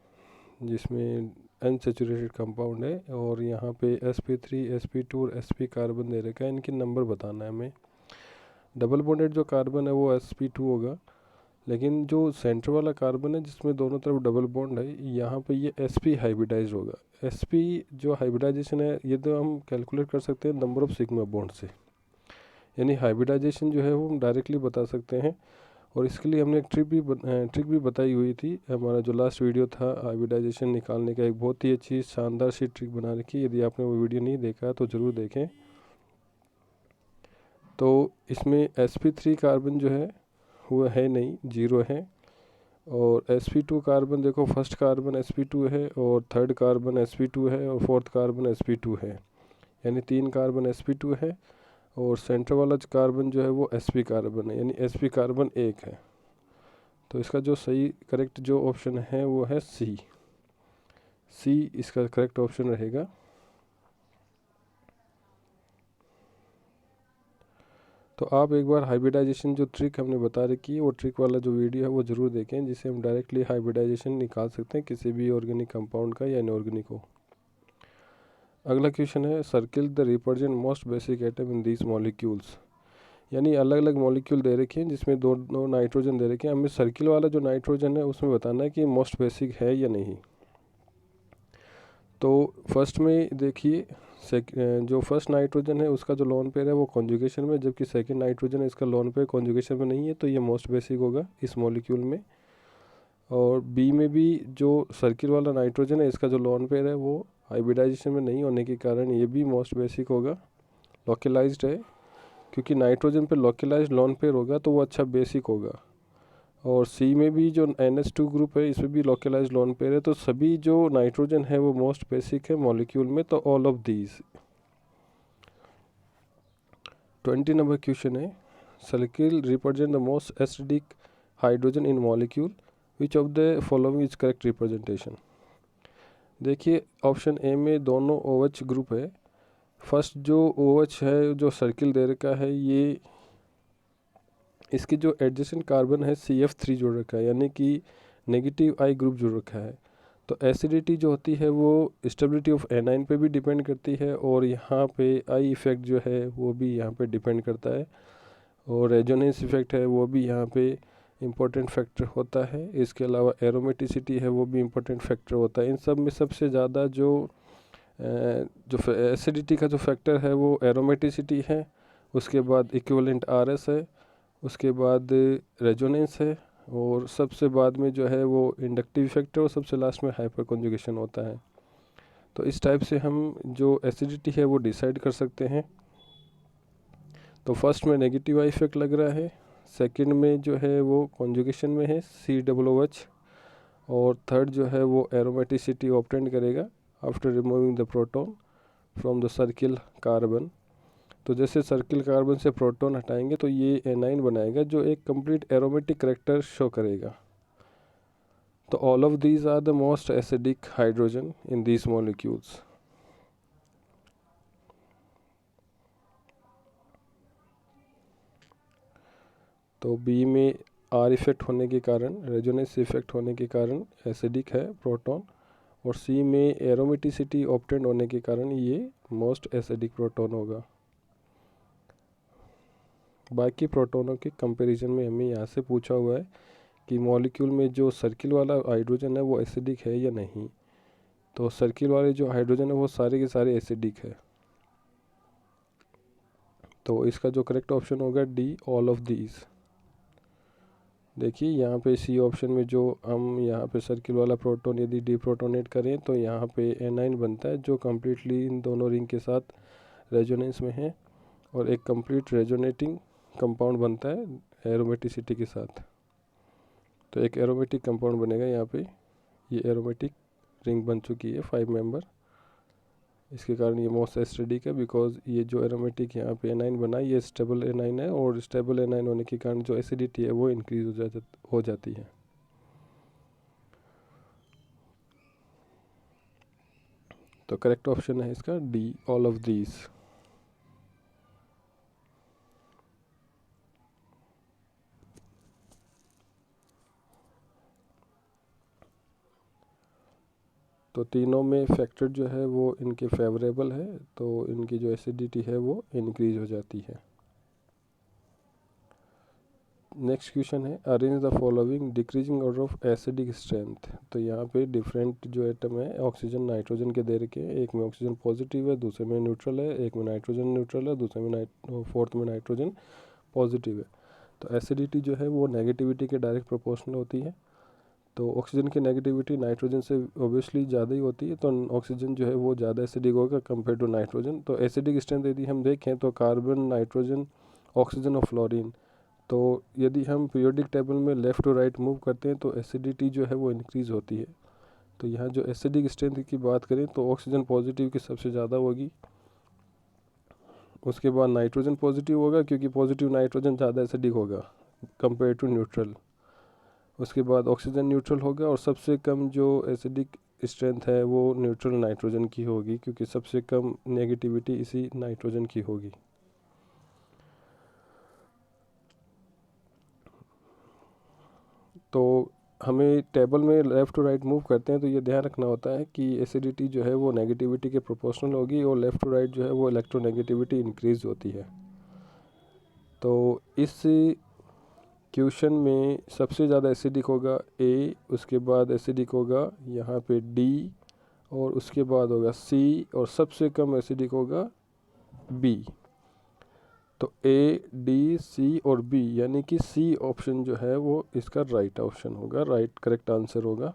जिसमें unsaturated compound है, और यहाँ पे sp3 sp2 और sp कार्बन दे रखा है। इनके नंबर बताना है हमें। डबल बॉन्डेड जो कार्बन है वो sp2 होगा, लेकिन जो सेंटर वाला कार्बन है जिसमें दोनों तरफ डबल बॉन्ड है, यहाँ पे ये sp हाइब्रिडाइज होगा। sp जो हाइब्रिडाइजेशन है ये तो हम कैलकुलेट कर सकते हैं नंबर ऑफ सिग्मा बॉन्ड से, यानी हाइब्रिडाइजेशन जो है वो हम डायरेक्टली बता सकते हैं। और इसके लिए हमने एक ट्रिक भी बताई हुई थी। हमारा जो लास्ट वीडियो था हाइब्रिडाइजेशन निकालने का, एक बहुत ही अच्छी शानदार सी ट्रिक बना रखी है। यदि आपने वो वीडियो नहीं देखा तो ज़रूर देखें। तो इसमें sp3 कार्बन जो है वो है नहीं, जीरो है। और sp2 कार्बन देखो, फर्स्ट कार्बन sp2 है, और थर्ड कार्बन sp2 है, और फोर्थ कार्बन sp2 है, यानी 3 कार्बन sp2 है। और सेंटर वाला कार्बन जो है वो sp कार्बन है, यानी sp कार्बन 1 है। तो इसका जो सही करेक्ट जो ऑप्शन है वो है सी। सी इसका करेक्ट ऑप्शन रहेगा। तो आप एक बार हाइब्रिडाइजेशन जो ट्रिक हमने बता रखी है वो ट्रिक वाला जो वीडियो है वो ज़रूर देखें, जिससे हम डायरेक्टली हाइब्रिडाइजेशन निकाल सकते हैं किसी भी ऑर्गेनिक कंपाउंड का या इनऑर्गेनिक हो। अगला क्वेश्चन है circle the represent most basic atom in these molecules. यानी अलग अलग मॉलिक्यूल दे रखे हैं जिसमें दो नाइट्रोजन दे रखे हैं। हमें सर्किल वाला जो नाइट्रोजन है उसमें बताना है कि मोस्ट बेसिक है या नहीं। तो फर्स्ट में देखिए, जो फर्स्ट नाइट्रोजन है उसका जो लोन पेयर है वो कॉन्जुगेशन में, जबकि सेकंड नाइट्रोजन है इसका लोन पेयर कॉन्जुगेशन में नहीं है, तो ये मोस्ट बेसिक होगा इस मॉलिक्यूल में। और बी में भी जो सर्किल वाला नाइट्रोजन है इसका जो लोन पेयर है वो हाइब्रिडाइजेशन में नहीं होने के कारण ये भी मोस्ट बेसिक होगा, लोकलाइज्ड है। क्योंकि नाइट्रोजन पे लोकलाइज्ड लोन पेयर होगा तो वो अच्छा बेसिक होगा। और सी में भी जो NH2 ग्रुप है इसमें भी लोकलाइज्ड लोन पेयर है। तो सभी जो नाइट्रोजन है वो मोस्ट बेसिक है मॉलिक्यूल में। तो all of these. 20 number question है circle represent the most acidic hydrogen in molecule, which of the following is correct representation. देखिए ऑप्शन ए में दोनों OH ग्रुप है। फर्स्ट जो OH है जो सर्किल दे रखा है, ये इसकी जो एडजेसेंट कार्बन है CF3 जुड़ रखा है, यानी कि नेगेटिव आई ग्रुप जुड़ रखा है। तो एसिडिटी जो होती है वो स्टेबिलिटी ऑफ एनाइन पे भी डिपेंड करती है, और यहाँ पे आई इफ़ेक्ट जो है वो भी यहाँ पे डिपेंड करता है, और रेजोनेंस इफेक्ट है वो भी यहाँ पे इम्पोर्टेंट फैक्टर होता है। इसके अलावा एरोमेटिसिटी है वो भी इम्पोर्टेंट फैक्टर होता है। इन सब में सबसे ज़्यादा जो एसिडिटी का जो फैक्टर है वो एरोमेटिसिटी है, उसके बाद इक्विवेलेंट RS है, उसके बाद रेजोनेंस है, और सबसे बाद में जो है वो इंडक्टिव फैक्टर, और सबसे लास्ट में हाइपर कॉन्जुगेशन होता है। तो इस टाइप से हम जो एसिडिटी है वो डिसाइड कर सकते हैं। तो फर्स्ट में नेगेटिव आई इफेक्ट लग रहा है, सेकंड में जो है वो कॉन्जुगेशन में है COOH, और थर्ड जो है वो एरोमेटिसिटी ऑब्टेन करेगा after removing the proton from the circle carbon. तो जैसे सर्किल कार्बन से प्रोटॉन हटाएंगे तो ये एनाइन बनाएगा जो एक कंप्लीट एरोमेटिक करैक्टर शो करेगा। तो all of these are the most acidic hydrogen in these molecules. तो बी में आर इफेक्ट होने के कारण, रेजोनेंस इफेक्ट होने के कारण एसिडिक है प्रोटॉन, और सी में एरोमेटिसिटी ऑब्टेंड होने के कारण ये मोस्ट एसिडिक प्रोटॉन होगा। बाकी प्रोटॉनों के कंपैरिजन में हमें यहाँ से पूछा हुआ है कि मॉलिक्यूल में जो सर्किल वाला हाइड्रोजन है वो एसिडिक है या नहीं। तो सर्किल वाले जो हाइड्रोजन है वो सारे के सारे एसिडिक है। तो इसका जो करेक्ट ऑप्शन होगा डी, ऑल ऑफ दीज। देखिए यहाँ पे सी ऑप्शन में जो हम यहाँ पे सर्किल वाला प्रोटॉन यदि डीप्रोटोनेट करें तो यहाँ पे एनाइन बनता है जो कम्प्लीटली इन दोनों रिंग के साथ रेजोनेंस में है, और एक कंप्लीट रेजोनेटिंग कंपाउंड बनता है एरोमेटिसिटी के साथ। तो एक एरोमेटिक कंपाउंड बनेगा यहाँ पे। ये एरोमेटिक रिंग बन चुकी है 5 मेंबर। इसके कारण ये मोस्ट एसिडिक है बिकॉज ये जो एरोमेटिक यहाँ पे एनाइन बना ये स्टेबल एनाइन है, और स्टेबल एनाइन होने के कारण जो एसिडिटी है वो इंक्रीज हो जाती है। तो करेक्ट ऑप्शन है इसका डी, ऑल ऑफ दीज। तो तीनों में फैक्टर जो है वो इनके फेवरेबल है, तो इनकी जो एसिडिटी है वो इंक्रीज हो जाती है। नेक्स्ट क्वेश्चन है arrange the following decreasing order of acidic strength. तो यहाँ पे डिफरेंट जो एटम है ऑक्सीजन नाइट्रोजन के दे रखे हैं। एक में ऑक्सीजन पॉजिटिव है, दूसरे में न्यूट्रल है, एक में नाइट्रोजन न्यूट्रल है, दूसरे में फोर्थ में नाइट्रोजन पॉजिटिव है। तो एसिडिटी जो है वो नेगेटिविटी के डायरेक्ट प्रोपोर्शनल होती है। तो ऑक्सीजन की नेगेटिविटी नाइट्रोजन से ओबियसली ज़्यादा ही होती है, तो ऑक्सीजन जो है वो ज़्यादा एसिडिक होगा कंपेयर टू नाइट्रोजन। तो एसिडिक स्ट्रेंथ यदि हम देखें तो कार्बन, नाइट्रोजन, ऑक्सीजन और फ्लोरीन। तो यदि हम पीरियोडिक टेबल में लेफ़्ट टू राइट मूव करते हैं तो एसिडिटी जो है वो इंक्रीज़ होती है। तो यहाँ जो एसिडिक स्ट्रेंथ की बात करें तो ऑक्सीजन पॉजिटिव की सबसे ज़्यादा होगी, उसके बाद नाइट्रोजन पॉजिटिव होगा क्योंकि पॉजिटिव नाइट्रोजन ज़्यादा एसिडिक होगा कंपेयर टू न्यूट्रल। उसके बाद ऑक्सीजन न्यूट्रल होगा, और सबसे कम जो एसिडिक स्ट्रेंथ है वो न्यूट्रल नाइट्रोजन की होगी क्योंकि सबसे कम नेगेटिविटी इसी नाइट्रोजन की होगी। तो हमें टेबल में लेफ़्ट टू राइट मूव करते हैं तो ये ध्यान रखना होता है कि एसिडिटी जो है वो नेगेटिविटी के प्रोपोर्शनल होगी, और लेफ़्ट टू राइट जो है वो इलेक्ट्रोनेगेटिविटी इंक्रीज होती है। तो इस क्वेश्चन में सबसे ज़्यादा एसिडिक होगा ए, उसके बाद एसिडिक होगा यहाँ पे डी, और उसके बाद होगा सी, और सबसे कम एसिडिक होगा बी। तो ए, डी, सी और बी यानी कि सी ऑप्शन जो है वो इसका राइट ऑप्शन होगा, राइट करेक्ट आंसर होगा।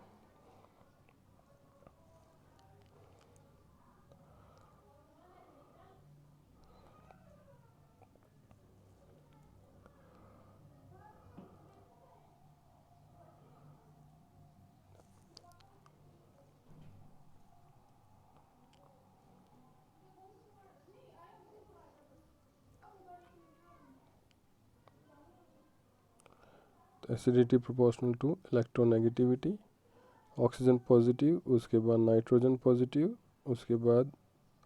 Acidity proportional to electronegativity. Oxygen positive, उसके बाद नाइट्रोजन पॉजिटिव, उसके बाद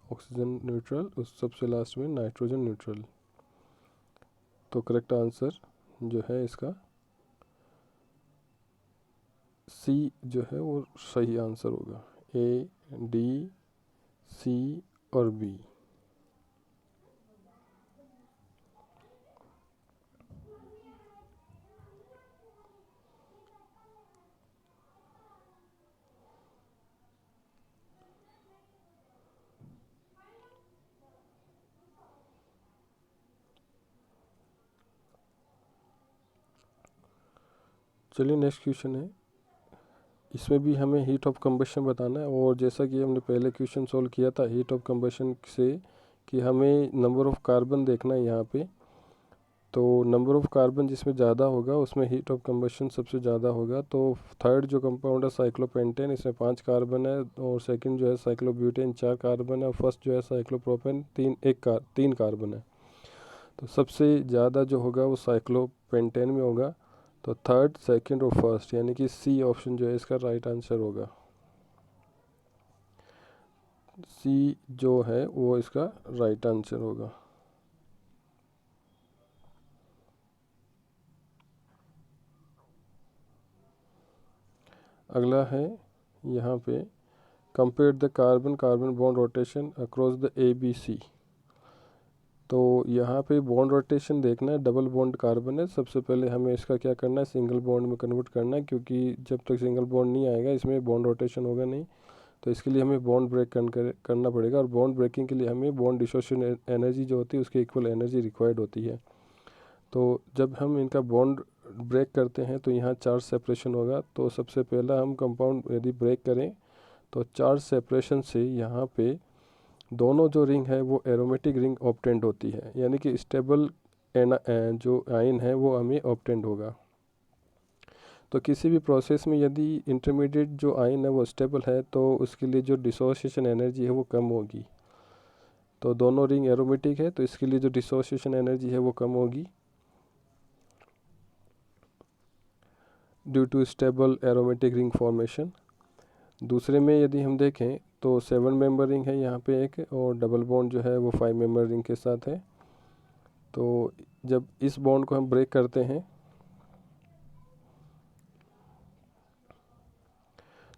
ऑक्सीजन न्यूट्रल, उस सबसे लास्ट में नाइट्रोजन न्यूट्रल। तो करेक्ट आंसर जो है इसका सी जो है वो सही आंसर होगा, ए, डी, सी और बी। चलिए नेक्स्ट क्वेश्चन है, इसमें भी हमें हीट ऑफ कंबशन बताना है। और जैसा कि हमने पहले क्वेश्चन सॉल्व किया था हीट ऑफ कंबशन से कि हमें नंबर ऑफ़ कार्बन देखना है यहाँ पे। तो नंबर ऑफ़ कार्बन जिसमें ज़्यादा होगा उसमें हीट ऑफ कंबशन सबसे ज़्यादा होगा। तो थर्ड जो कंपाउंड है साइक्लोपेंटेन, इसमें 5 कार्बन है, और सेकंड जो है साइक्लोब्यूटेन 4 कार्बन है, और फर्स्ट जो है साइक्लोप्रोपेन 3 कार्बन है। तो सबसे ज़्यादा जो होगा वो साइक्लोपेंटेन में होगा। तो थर्ड, सेकंड और फर्स्ट, यानी कि सी ऑप्शन जो है इसका राइट आंसर होगा। सी जो है वो इसका राइट आंसर होगा। अगला है यहाँ पे, compare the carbon carbon bond rotation across the ABC। तो यहाँ पे बॉन्ड रोटेशन देखना है, डबल बॉन्ड कार्बन है। सबसे पहले हमें इसका क्या करना है, सिंगल बॉन्ड में कन्वर्ट करना है, क्योंकि जब तक सिंगल बॉन्ड नहीं आएगा इसमें बॉन्ड रोटेशन होगा नहीं। तो इसके लिए हमें बॉन्ड ब्रेक करना पड़ेगा, और बॉन्ड ब्रेकिंग के लिए हमें बॉन्ड डिसोसिएशन एनर्जी जो होती है उसकी इक्वल एनर्जी रिक्वायर्ड होती है। तो जब हम इनका बॉन्ड ब्रेक करते हैं तो यहाँ चार्ज सेपरेशन होगा। तो सबसे पहला हम कंपाउंड यदि ब्रेक करें तो चार्ज सेपरेशन से यहाँ पे दोनों जो रिंग है वो एरोमेटिक रिंग ऑब्टेंड होती है, यानी कि स्टेबल जो आयन है वो हमें ऑब्टेंड होगा। तो किसी भी प्रोसेस में यदि इंटरमीडिएट जो आयन है वो स्टेबल है तो उसके लिए जो डिसोसिएशन एनर्जी है वो कम होगी। तो दोनों रिंग एरोमेटिक है तो इसके लिए जो डिसोसिएशन एनर्जी है वो कम होगी due to stable aromatic ring formation. दूसरे में यदि हम देखें तो 7 मेंबर रिंग है यहाँ पे एक, और डबल बॉन्ड जो है वो 5 मेंबर रिंग के साथ है। तो जब इस बॉन्ड को हम ब्रेक करते हैं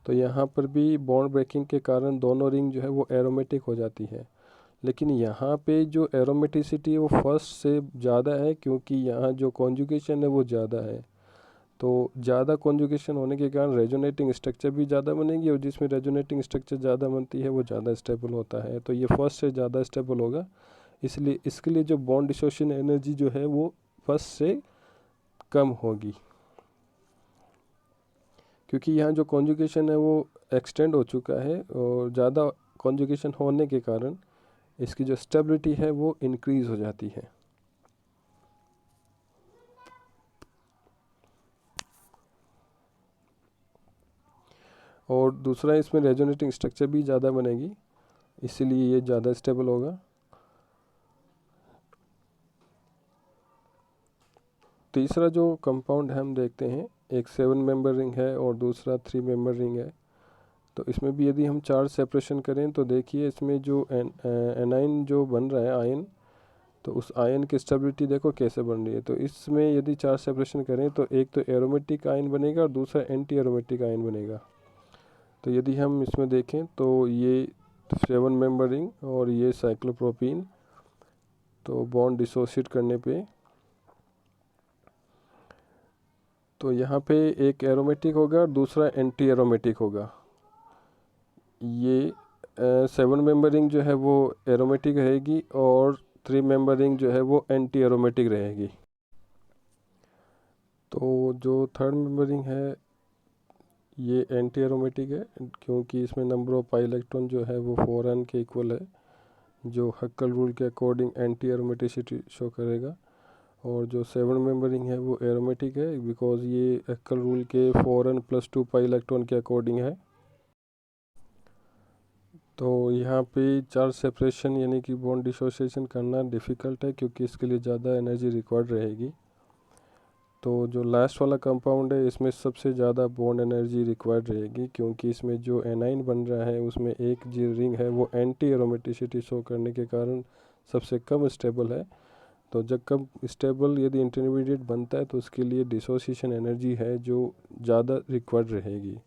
तो यहाँ पर भी बॉन्ड ब्रेकिंग के कारण दोनों रिंग जो है वो एरोमेटिक हो जाती है। लेकिन यहाँ पे जो एरोमेटिसिटी है वो फर्स्ट से ज़्यादा है, क्योंकि यहाँ जो कॉन्जुगेशन है वो ज़्यादा है। तो ज़्यादा कॉन्जुगेशन होने के कारण रेजोनेटिंग स्ट्रक्चर भी ज़्यादा बनेगी, और जिसमें रेजोनेटिंग स्ट्रक्चर ज़्यादा बनती है वो ज़्यादा स्टेबल होता है। तो ये फर्स्ट से ज़्यादा स्टेबल होगा, इसलिए इसके लिए जो बॉन्ड डिसोसिएशन एनर्जी जो है वो फर्स्ट से कम होगी, क्योंकि यहाँ जो कॉन्जुगेशन है वो एक्सटेंड हो चुका है, और ज़्यादा कॉन्जुगेशन होने के कारण इसकी जो स्टेबिलिटी है वो इंक्रीज़ हो जाती है। और दूसरा, इसमें रेजोनेटिंग स्ट्रक्चर भी ज़्यादा बनेगी, इसीलिए ये ज़्यादा स्टेबल होगा। तीसरा जो कंपाउंड हम देखते हैं, एक 7 मेंबर रिंग है और दूसरा 3 मेंबर रिंग है। तो इसमें भी यदि हम चार्ज सेपरेशन करें तो देखिए इसमें जो एनाइन जो बन रहा है आयन, तो उस आयन की स्टेबिलिटी देखो कैसे बन रही है। तो इसमें यदि चार्ज सेपरेशन करें तो एक तो एरोमेटिक आयन बनेगा और दूसरा एंटी एरोमेटिक आयन बनेगा। तो यदि हम इसमें देखें तो ये 7 मेंबर रिंग और ये साइक्लोप्रोपीन, तो बॉन्ड डिसोसिएट करने पे तो यहाँ पे एक एरोमेटिक होगा और दूसरा एंटी एरोमेटिक होगा। ये 7 मेंबर रिंग जो है वो एरोमेटिक रहेगी और 3 मेंबर रिंग जो है वो एंटी एरोमेटिक रहेगी। तो जो थर्ड मेंबर रिंग है ये एंटी एरोमेटिक है, क्योंकि इसमें नंबर ऑफ पाई इलेक्ट्रॉन जो है वो 4n के इक्वल है, जो हक्कल रूल के अकॉर्डिंग एंटी एरोमेटिसिटी शो करेगा। और जो 7 मेंबर रिंग है वो एरोमेटिक है, बिकॉज ये हक्कल रूल के 4n + 2 पाई इलेक्ट्रॉन के अकॉर्डिंग है। तो यहाँ पे चार्ज सेपरेशन यानी कि बॉन्ड डिसोसिएशन करना डिफ़िकल्ट है, क्योंकि इसके लिए ज़्यादा एनर्जी रिक्वायर्ड रहेगी। तो जो लास्ट वाला कंपाउंड है इसमें सबसे ज़्यादा बॉन्ड एनर्जी रिक्वायर्ड रहेगी, क्योंकि इसमें जो एनाइन बन रहा है उसमें एक जो रिंग है वो एंटी एरोमेटिसिटी शो करने के कारण सबसे कम स्टेबल है। तो जब कम स्टेबल यदि इंटरमीडिएट बनता है तो उसके लिए डिसोसिएशन एनर्जी है जो ज़्यादा रिक्वायर्ड रहेगी।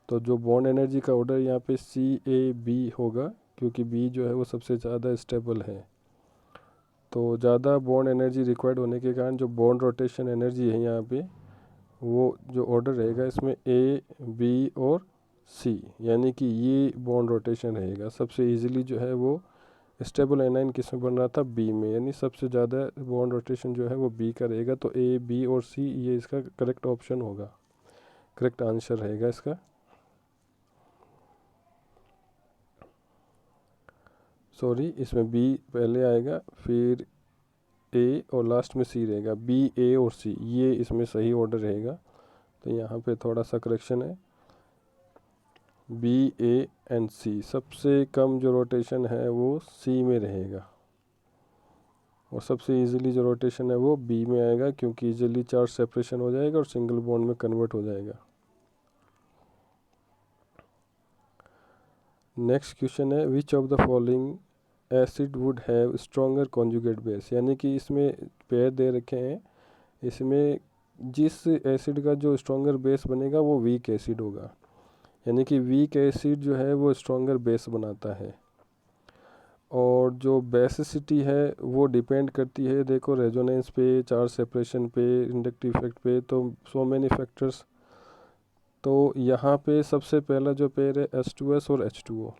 तो जो बॉन्ड एनर्जी का ऑर्डर यहाँ पे CAB होगा, क्योंकि B जो है वो सबसे ज़्यादा स्टेबल है। तो ज़्यादा बॉन्ड एनर्जी रिक्वायर्ड होने के कारण जो बॉन्ड रोटेशन एनर्जी है यहाँ पे वो जो ऑर्डर रहेगा इसमें A, B और C, यानी कि ये बॉन्ड रोटेशन रहेगा। सबसे इजीली जो है वो स्टेबल एनाइन किस में बन रहा था, B में, यानी सबसे ज़्यादा बॉन्ड रोटेशन जो है वो B का रहेगा। तो A, B और C ये इसका करेक्ट ऑप्शन होगा, करेक्ट आंसर रहेगा इसका। सॉरी, इसमें B पहले आएगा, फिर A और लास्ट में C रहेगा। B, A और C ये इसमें सही ऑर्डर रहेगा। तो यहाँ पे थोड़ा सा करेक्शन है, B, A एंड C। सबसे कम जो रोटेशन है वो C में रहेगा। और सबसे इजीली जो रोटेशन है वो बी में आएगा, क्योंकि इजीली चार्ज सेपरेशन हो जाएगा और सिंगल बॉन्ड में कन्वर्ट हो जाएगा। नेक्स्ट क्वेश्चन है which of the following acid would have stronger conjugate base, यानी कि इसमें पेयर दे रखे हैं, इसमें जिस एसिड का जो स्ट्रॉन्गर बेस बनेगा वो वीक एसिड होगा, यानी कि वीक एसिड जो है वो स्ट्रॉन्गर बेस बनाता है। और जो बेसिसिटी है वो डिपेंड करती है, देखो रेजोनेंस पे, चार्ज सेपरेशन पे, इंडक्टिव इफेक्ट पे, तो सो मैनी फैक्टर्स। तो यहाँ पे सबसे पहला जो पेयर है H2S और H2O,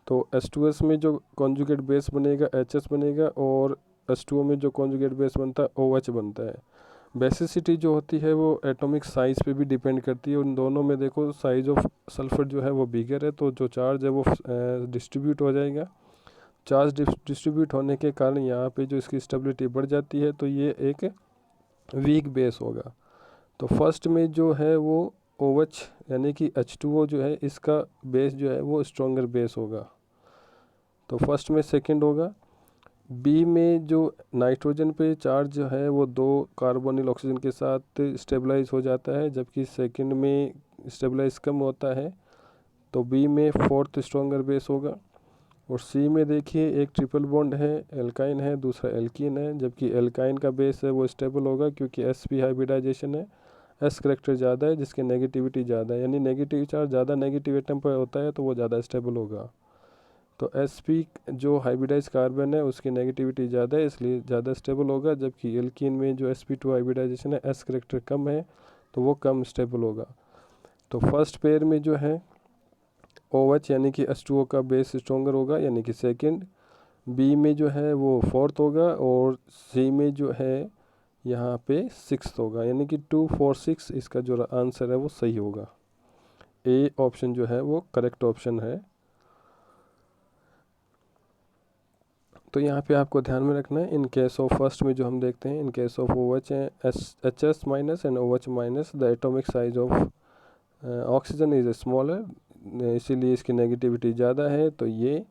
तो H2S में जो कॉन्जुगेट बेस बनेगा HS बनेगा, और H2O में जो कॉन्जुगेट बेस बनता है OH बनता है। बेसिसिटी जो होती है वो एटॉमिक साइज़ पे भी डिपेंड करती है, उन दोनों में देखो साइज़ ऑफ सल्फर जो है वो बिगर है, तो जो चार्ज है वो डिस्ट्रीब्यूट हो जाएगा। चार्ज डिस्ट्रीब्यूट होने के कारण यहाँ पे जो इसकी स्टेबिलिटी बढ़ जाती है, तो ये एक वीक बेस होगा। तो फर्स्ट में जो है वो OH यानी कि H2O जो है इसका बेस जो है वो स्ट्रॉन्गर बेस होगा, तो फर्स्ट में सेकंड होगा। बी में जो नाइट्रोजन पे चार्ज जो है वो 2 कार्बोनिल ऑक्सीजन के साथ स्टेबलाइज हो जाता है, जबकि सेकंड में स्टेबलाइज कम होता है, तो बी में फोर्थ स्ट्रॉन्गर बेस होगा। और सी में देखिए एक ट्रिपल बॉन्ड है, एल्काइन है, दूसरा एल्कीन है, जबकि एल्काइन का बेस है वो स्टेबल होगा, क्योंकि sp हाइब्रिडाइजेशन है, s करेक्टर ज़्यादा है जिसकी नेगेटिविटी ज़्यादा है, यानी नेगेटिव चार्ज ज़्यादा नेगेटिव एटम पर होता है तो वो ज़्यादा स्टेबल होगा। तो sp जो हाइब्रिडाइज कार्बन है उसकी नेगेटिविटी ज़्यादा है इसलिए ज़्यादा स्टेबल होगा, जबकि एल्कीन में जो sp2 हाइब्रिडाइजेशन है, s करेक्टर कम है तो वो कम स्टेबल होगा। तो फर्स्ट पेयर में जो है OH यानी कि H2O का बेस स्ट्रॉन्गर होगा, यानी कि सेकंड। बी में जो है वो फोर्थ होगा, और सी में जो है यहाँ पे सिक्स्थ होगा, यानी कि 2 4 6 इसका जो आंसर है वो सही होगा। ए ऑप्शन जो है वो करेक्ट ऑप्शन है। तो यहाँ पे आपको ध्यान में रखना है, इन केस ऑफ फर्स्ट में जो हम देखते हैं, इन केस ऑफ OH है HS minus and OH minus, the atomic size of oxygen is smaller, इसीलिए इसकी नेगेटिविटी ज़्यादा है, तो ये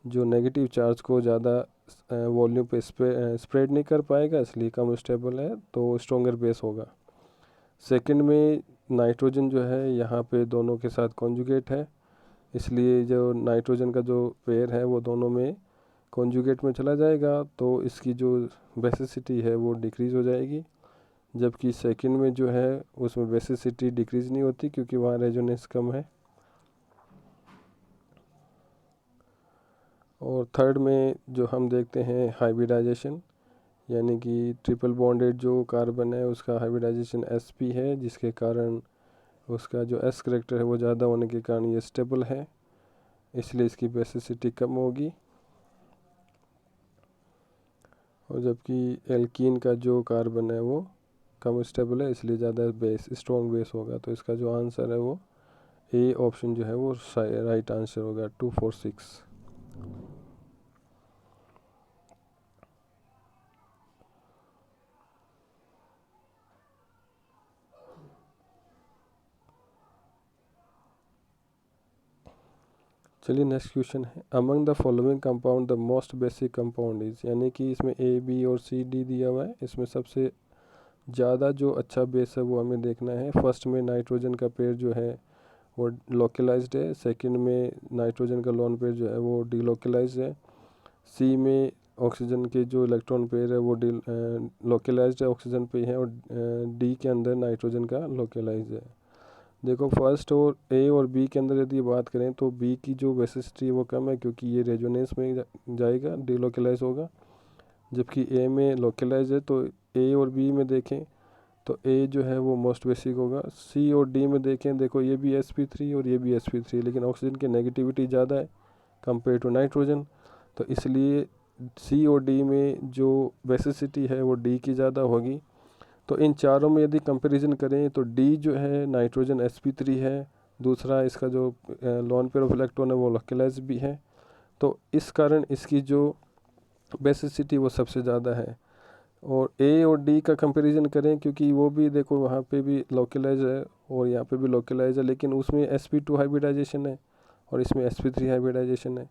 जो नेगेटिव चार्ज को ज़्यादा वॉल्यूम पे स्प्रेड नहीं कर पाएगा, इसलिए कम स्टेबल है, तो स्ट्रॉन्गर बेस होगा। सेकंड में नाइट्रोजन जो है यहाँ पे दोनों के साथ कॉन्जुगेट है, इसलिए जो नाइट्रोजन का जो पेयर है वो दोनों में कॉन्जुगेट में चला जाएगा, तो इसकी जो बेसिसिटी है वो डिक्रीज़ हो जाएगी, जबकि सेकंड में जो है उसमें बेसिसिटी डिक्रीज़ नहीं होती क्योंकि वहाँ रेजोनेंस कम है। और थर्ड में जो हम देखते हैं हाइब्रिडाइजेशन, यानी कि ट्रिपल बॉन्डेड जो कार्बन है उसका हाइब्रिडाइजेशन sp है, जिसके कारण उसका जो s करेक्टर है वो ज़्यादा होने के कारण ये स्टेबल है, इसलिए इसकी बेसिसिटी कम होगी। और जबकि एल्कीन का जो कार्बन है वो कम स्टेबल है, इसलिए ज़्यादा बेस स्ट्रॉन्ग बेस होगा, तो इसका जो आंसर है वो ए ऑप्शन जो है वो राइट आंसर होगा 2 4 6। चलिए नेक्स्ट क्वेश्चन है, among the following compound the most basic compound is, यानी कि इसमें A B और C D दिया हुआ है, इसमें सबसे ज़्यादा जो अच्छा बेस है वो हमें देखना है। फर्स्ट में नाइट्रोजन का पेयर जो है वो लोकलाइज्ड है, सेकंड में नाइट्रोजन का लोन पेयर जो है वो डीलोकलाइज्ड है, सी में ऑक्सीजन के जो इलेक्ट्रॉन पेयर है वो लोकलाइज्ड है ऑक्सीजन पे है, और डी के अंदर नाइट्रोजन का लोकलाइज्ड है। देखो फर्स्ट और ए और बी के अंदर यदि बात करें तो बी की जो बेसिसिटी है वो कम है, क्योंकि ये रेजोनेंस में जाएगा, डीलोकलाइज होगा, जबकि ए में लोकलाइज है। तो ए और बी में देखें तो ए जो है वो मोस्ट बेसिक होगा। सी और डी में देखें, देखो ये भी sp3 और ये भी sp3, लेकिन ऑक्सीजन की नेगेटिविटी ज़्यादा है कंपेयर टू नाइट्रोजन, तो इसलिए सी और डी में जो बेसिसिटी है वो डी की ज़्यादा होगी। तो इन चारों में यदि कंपैरिजन करें तो डी जो है नाइट्रोजन sp3 है, दूसरा इसका जो लोन पेयर ऑफ इलेक्ट्रॉन है वो लोकलाइज भी है, तो इस कारण इसकी जो बेसिसिटी वो सबसे ज़्यादा है। और ए और डी का कंपैरिजन करें, क्योंकि वो भी देखो वहाँ पे भी लोकलाइज है और यहाँ पे भी लोकलाइज है, लेकिन उसमें sp2 हाइब्रिडाइजेशन है और इसमें sp3 हाइब्रिडाइजेशन है,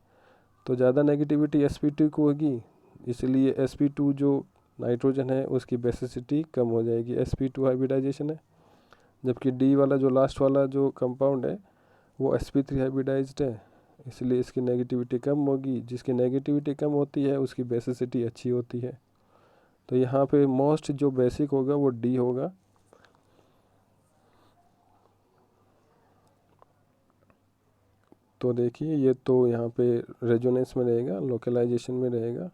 तो ज़्यादा नेगेटिविटी sp2 को होगी, इसलिए sp2 जो नाइट्रोजन है उसकी बेसिसिटी कम हो जाएगी, sp2 हाइब्रिडाइजेशन है। जबकि डी वाला जो लास्ट वाला जो कंपाउंड है वो sp3 हाइब्रिडाइज्ड है, इसलिए इसकी नेगेटिविटी कम होगी। जिसकी नेगेटिविटी कम होती है उसकी बेसिसिटी अच्छी होती है। तो यहाँ पे मोस्ट जो बेसिक होगा वो डी होगा। तो देखिए ये तो यहाँ पे रेजोनेंस में रहेगा, लोकलाइजेशन में रहेगा,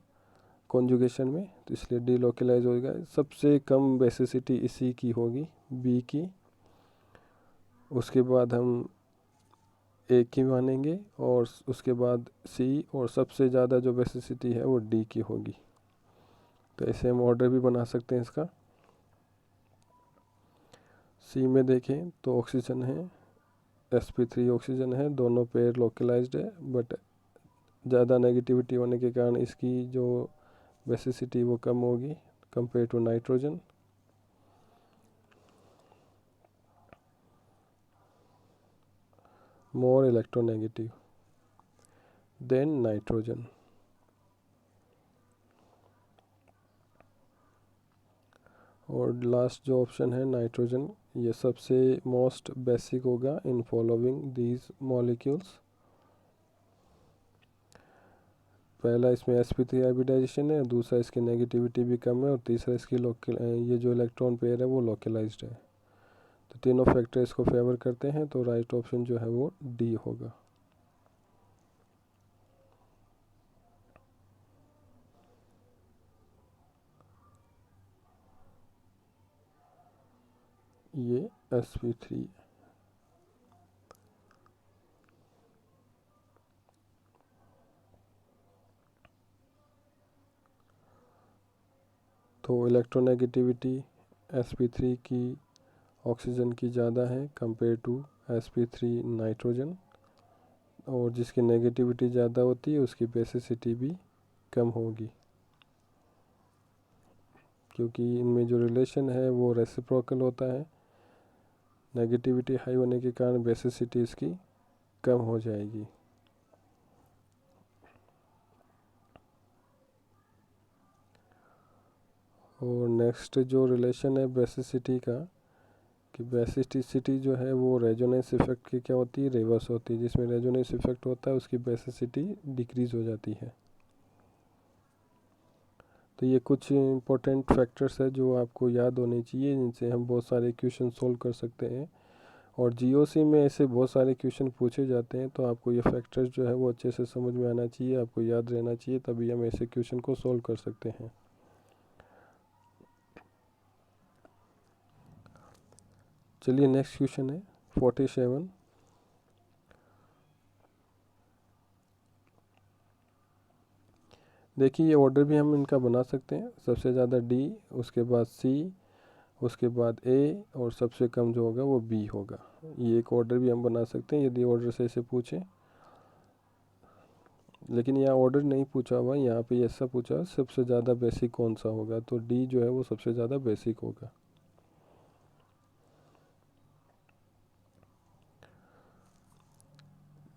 कॉन्जुगेशन में, तो इसलिए डी लोकलाइज होगा। सबसे कम बेसिसिटी इसी की होगी, बी की। उसके बाद हम ए की मानेंगे और उसके बाद सी, और सबसे ज़्यादा जो बेसिसिटी है वो डी की होगी। तो ऐसे हम ऑर्डर भी बना सकते हैं इसका। सी में देखें तो ऑक्सीजन है, sp3 ऑक्सीजन है, दोनों पेयर लोकलाइज्ड है, बट ज़्यादा नेगेटिविटी होने के कारण इसकी जो बेसिसिटी वो कम होगी compare to nitrogen. More electronegative than nitrogen. और लास्ट जो ऑप्शन है नाइट्रोजन, ये सबसे मोस्ट बेसिक होगा इन फॉलोइंग दीज मॉलिक्यूल्स। पहला इसमें sp3 हाइब्रिडाइजेशन है, दूसरा इसकी नेगेटिविटी भी कम है, और तीसरा इसकी ये जो इलेक्ट्रॉन पेयर है वो लोकलाइज्ड है। तो तीनों फैक्टर इसको फेवर करते हैं, तो राइट ऑप्शन जो है वो डी होगा। ये sp3। तो इलेक्ट्रोनेगेटिविटी sp3 की ऑक्सीजन की ज़्यादा है कंपेयर टू sp3 नाइट्रोजन, और जिसकी नेगेटिविटी ज़्यादा होती है उसकी बेसिसिटी भी कम होगी, क्योंकि इनमें जो रिलेशन है वो रेसिप्रोकल होता है। नेगेटिविटी हाई होने के कारण बेसिसिटी इसकी कम हो जाएगी। और नेक्स्ट जो रिलेशन है बेसिसिटी का, कि बेसिसिटी जो है वो रेजोनेंस इफेक्ट की क्या होती है, रिवर्स होती है। जिसमें रेजोनेंस इफेक्ट होता है उसकी बेसिसिटी डिक्रीज हो जाती है। तो ये कुछ इंपॉर्टेंट फैक्टर्स है जो आपको याद होने चाहिए, जिनसे हम बहुत सारे क्वेश्चन सोल्व कर सकते हैं। और जीओसी में ऐसे बहुत सारे क्वेश्चन पूछे जाते हैं, तो आपको ये फैक्टर्स जो है वो अच्छे से समझ में आना चाहिए, आपको याद रहना चाहिए, तभी हम ऐसे क्वेश्चन को सोल्व कर सकते हैं। चलिए नेक्स्ट क्वेश्चन है 47। देखिए ये ऑर्डर भी हम इनका बना सकते हैं, सबसे ज़्यादा डी, उसके बाद सी, उसके बाद ए, और सबसे कम जो होगा वो बी होगा। ये एक ऑर्डर भी हम बना सकते हैं यदि ऑर्डर से इसे पूछें, लेकिन यहाँ ऑर्डर नहीं पूछा हुआ, यहाँ पे ऐसा पूछा सबसे ज़्यादा बेसिक कौन सा होगा, तो डी जो है वो सबसे ज़्यादा बेसिक होगा।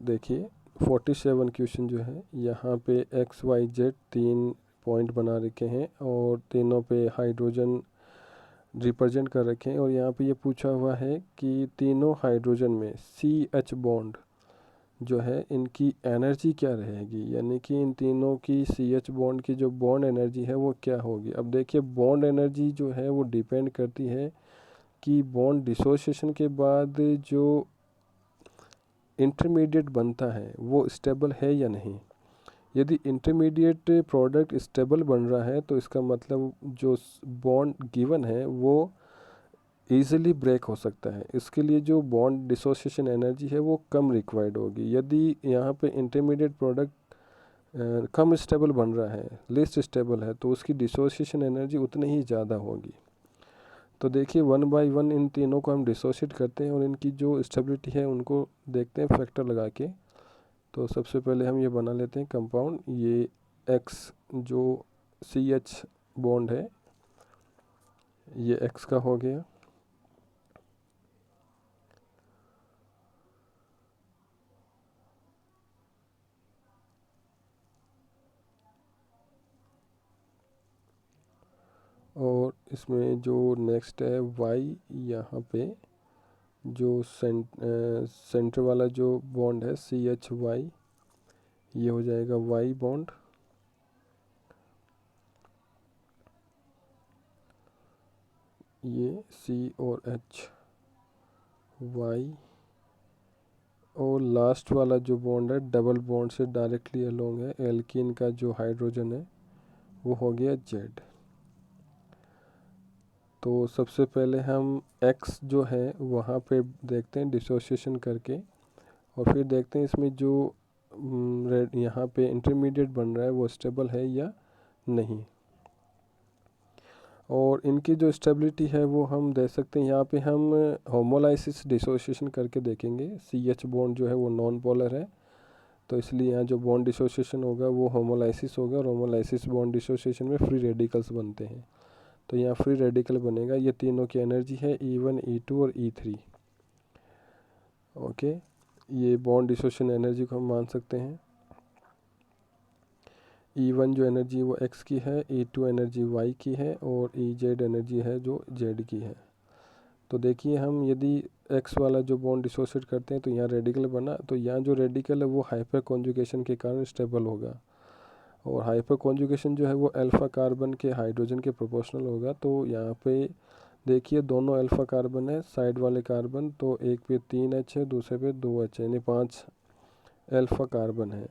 देखिए 47 क्वेश्चन जो है, यहाँ पे एक्स वाई जेड 3 पॉइंट बना रखे हैं, और तीनों पे हाइड्रोजन रिप्रेजेंट कर रखे हैं। और यहाँ पे ये पूछा हुआ है कि तीनों हाइड्रोजन में CH बॉन्ड जो है इनकी एनर्जी क्या रहेगी, यानी कि इन तीनों की CH बॉन्ड की जो बॉन्ड एनर्जी है वो क्या होगी। अब देखिए बॉन्ड एनर्जी जो है वो डिपेंड करती है कि बॉन्ड डिसोसिएशन के बाद जो इंटरमीडिएट बनता है वो स्टेबल है या नहीं। यदि इंटरमीडिएट प्रोडक्ट स्टेबल बन रहा है तो इसका मतलब जो बॉन्ड गिवन है वो ईजिली ब्रेक हो सकता है। इसके लिए जो बॉन्ड डिसोसिएशन एनर्जी है वो कम रिक्वायर्ड होगी। यदि यहाँ पे इंटरमीडिएट प्रोडक्ट कम स्टेबल बन रहा है, लिस्ट स्टेबल है, तो उसकी डिसोसिएशन एनर्जी उतनी ही ज़्यादा होगी। तो देखिए 1 बाय 1 इन तीनों को हम डिसोशिएट करते हैं और इनकी जो स्टेबिलिटी है उनको देखते हैं फैक्टर लगा के। तो सबसे पहले हम ये बना लेते हैं कंपाउंड, ये एक्स जो CH बॉन्ड है ये एक्स का हो गया। इसमें जो नेक्स्ट है वाई, यहाँ पे जो सेंटर वाला जो बॉन्ड है CH-Y, ये हो जाएगा वाई बॉन्ड। ये C और H, वाई। और लास्ट वाला जो बॉन्ड है डबल बॉन्ड से डायरेक्टली अलोंग है, एल्कीन का जो हाइड्रोजन है वो हो गया Z। तो सबसे पहले हम X जो है वहाँ पे देखते हैं डिसोसिएशन करके, और फिर देखते हैं इसमें जो यहाँ पे इंटरमीडिएट बन रहा है वो स्टेबल है या नहीं। और इनकी जो स्टेबिलिटी है वो हम देख सकते हैं, यहाँ पे हम होमोलाइसिस डिसोसिएशन करके देखेंगे। CH बॉन्ड जो है वो नॉन पोलर है, तो इसलिए यहाँ जो बॉन्ड डिसोसिएशन होगा वो होमोलाइसिस होगा, और होमोलाइसिस बॉन्ड डिसोसिएशन में फ्री रेडिकल्स बनते हैं। तो यहाँ फ्री रेडिकल बनेगा। ये तीनों की एनर्जी है E1, E2 और E3। ओके, ये बॉन्ड डिसोसिएशन एनर्जी को हम मान सकते हैं। E1 जो एनर्जी वो X की है, E2 एनर्जी Y की है, और EZ एनर्जी है जो Z की है। तो देखिए हम यदि X वाला जो बॉन्ड डिसोसिएट करते हैं तो यहाँ रेडिकल बना, तो यहाँ जो रेडिकल है वो हाइपर कॉन्जुगेशन के कारण स्टेबल होगा, और हाइपर कॉन्जुगेशन जो है वो अल्फ़ा कार्बन के हाइड्रोजन के प्रोपोर्शनल होगा। तो यहाँ पे देखिए दोनों अल्फ़ा कार्बन है, साइड वाले कार्बन, तो एक पे 3H है, दूसरे पे 2H है, यानी 5 अल्फ़ा कार्बन है।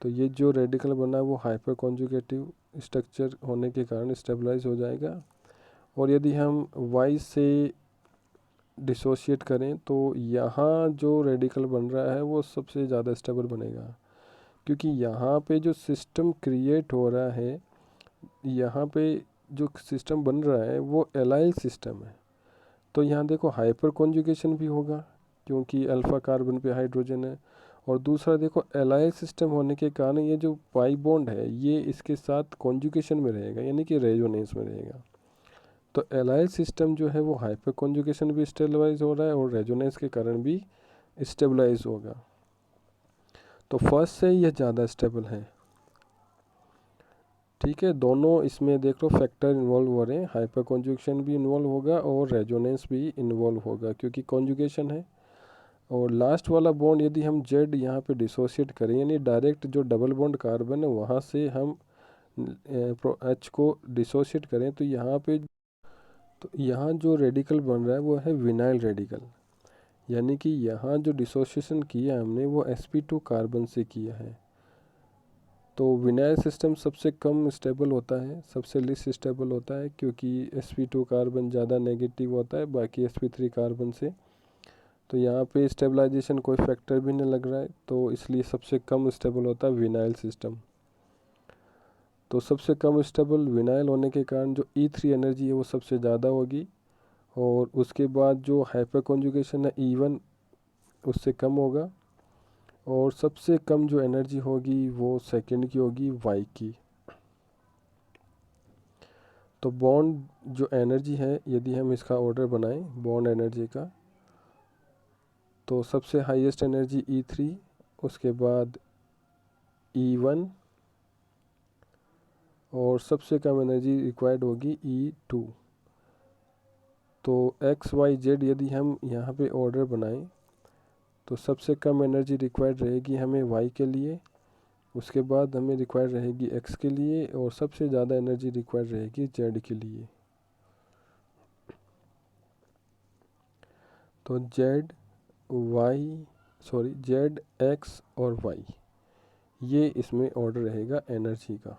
तो ये जो रेडिकल बना वो हाइपर कॉन्जुगेटिव स्ट्रक्चर होने के कारण स्टेबलाइज हो जाएगा। और यदि हम Y से डिसोशिएट करें तो यहाँ जो रेडिकल बन रहा है वो सबसे ज़्यादा स्टेबल बनेगा, क्योंकि यहाँ पे जो सिस्टम क्रिएट हो रहा है, यहाँ पे जो सिस्टम बन रहा है वो एलाइल सिस्टम है। तो यहाँ देखो हाइपर कॉन्जुगेशन भी होगा क्योंकि अल्फ़ा कार्बन पे हाइड्रोजन है, और दूसरा देखो एलाइल सिस्टम होने के कारण ये जो पाई बॉन्ड है ये इसके साथ कॉन्जुगेशन में रहेगा, यानी कि रेजोनेंस में रहेगा। तो एलाइल सिस्टम जो है वो हाइपर कॉन्जुगेशन भी स्टेबलाइज हो रहा है और रेजोनेंस के कारण भी स्टेबलाइज होगा। तो फर्स्ट से यह ज़्यादा स्टेबल है। ठीक है, दोनों इसमें देख लो फैक्टर इन्वॉल्व हो रहे हैं, हाइपर कॉन्जुगेशन भी इन्वॉल्व होगा और रेजोनेंस भी इन्वॉल्व होगा क्योंकि कॉन्जुगेशन है। और लास्ट वाला बॉन्ड यदि हम Z यहाँ पे डिसोसिएट करें, यानी डायरेक्ट जो डबल बॉन्ड कार्बन है वहाँ से हम H को डिसोसिएट करें, तो यहाँ जो रेडिकल बन रहा है वो है विनाइल रेडिकल, यानी कि यहाँ जो डिसोसिएशन किया हमने वो sp2 कार्बन से किया है। तो विनाइल सिस्टम सबसे कम स्टेबल होता है, सबसे लिस्ट स्टेबल होता है, क्योंकि sp2 कार्बन ज़्यादा नेगेटिव होता है बाकी sp3 कार्बन से। तो यहाँ पे स्टेबलाइजेशन कोई फैक्टर भी नहीं लग रहा है, तो इसलिए सबसे कम स्टेबल होता है विनाइल सिस्टम। तो सबसे कम स्टेबल विनाइल होने के कारण जो E3 एनर्जी है वो सबसे ज़्यादा होगी, और उसके बाद जो हाइपर कॉन्जुगेशन है E1 उससे कम होगा, और सबसे कम जो एनर्जी होगी वो सेकंड की होगी Y की। तो बॉन्ड जो एनर्जी है यदि हम इसका ऑर्डर बनाएं बॉन्ड एनर्जी का, तो सबसे हाईएस्ट एनर्जी E3, उसके बाद E1, और सबसे कम एनर्जी रिक्वायर्ड होगी E2। तो XYZ यदि हम यहाँ पे ऑर्डर बनाएं तो सबसे कम एनर्जी रिक्वायर्ड रहेगी हमें Y के लिए, उसके बाद हमें रिक्वायर्ड रहेगी X के लिए, और सबसे ज़्यादा एनर्जी रिक्वायर्ड रहेगी Z के लिए। तो Z, X और Y ये इसमें ऑर्डर रहेगा एनर्जी का।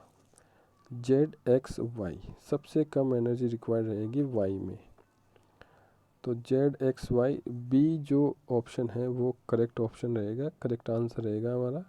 Z, X, Y सबसे कम एनर्जी रिक्वायर्ड रहेगी Y में। तो Z, X, Y B जो ऑप्शन है वो करेक्ट ऑप्शन रहेगा, करेक्ट आंसर रहेगा हमारा।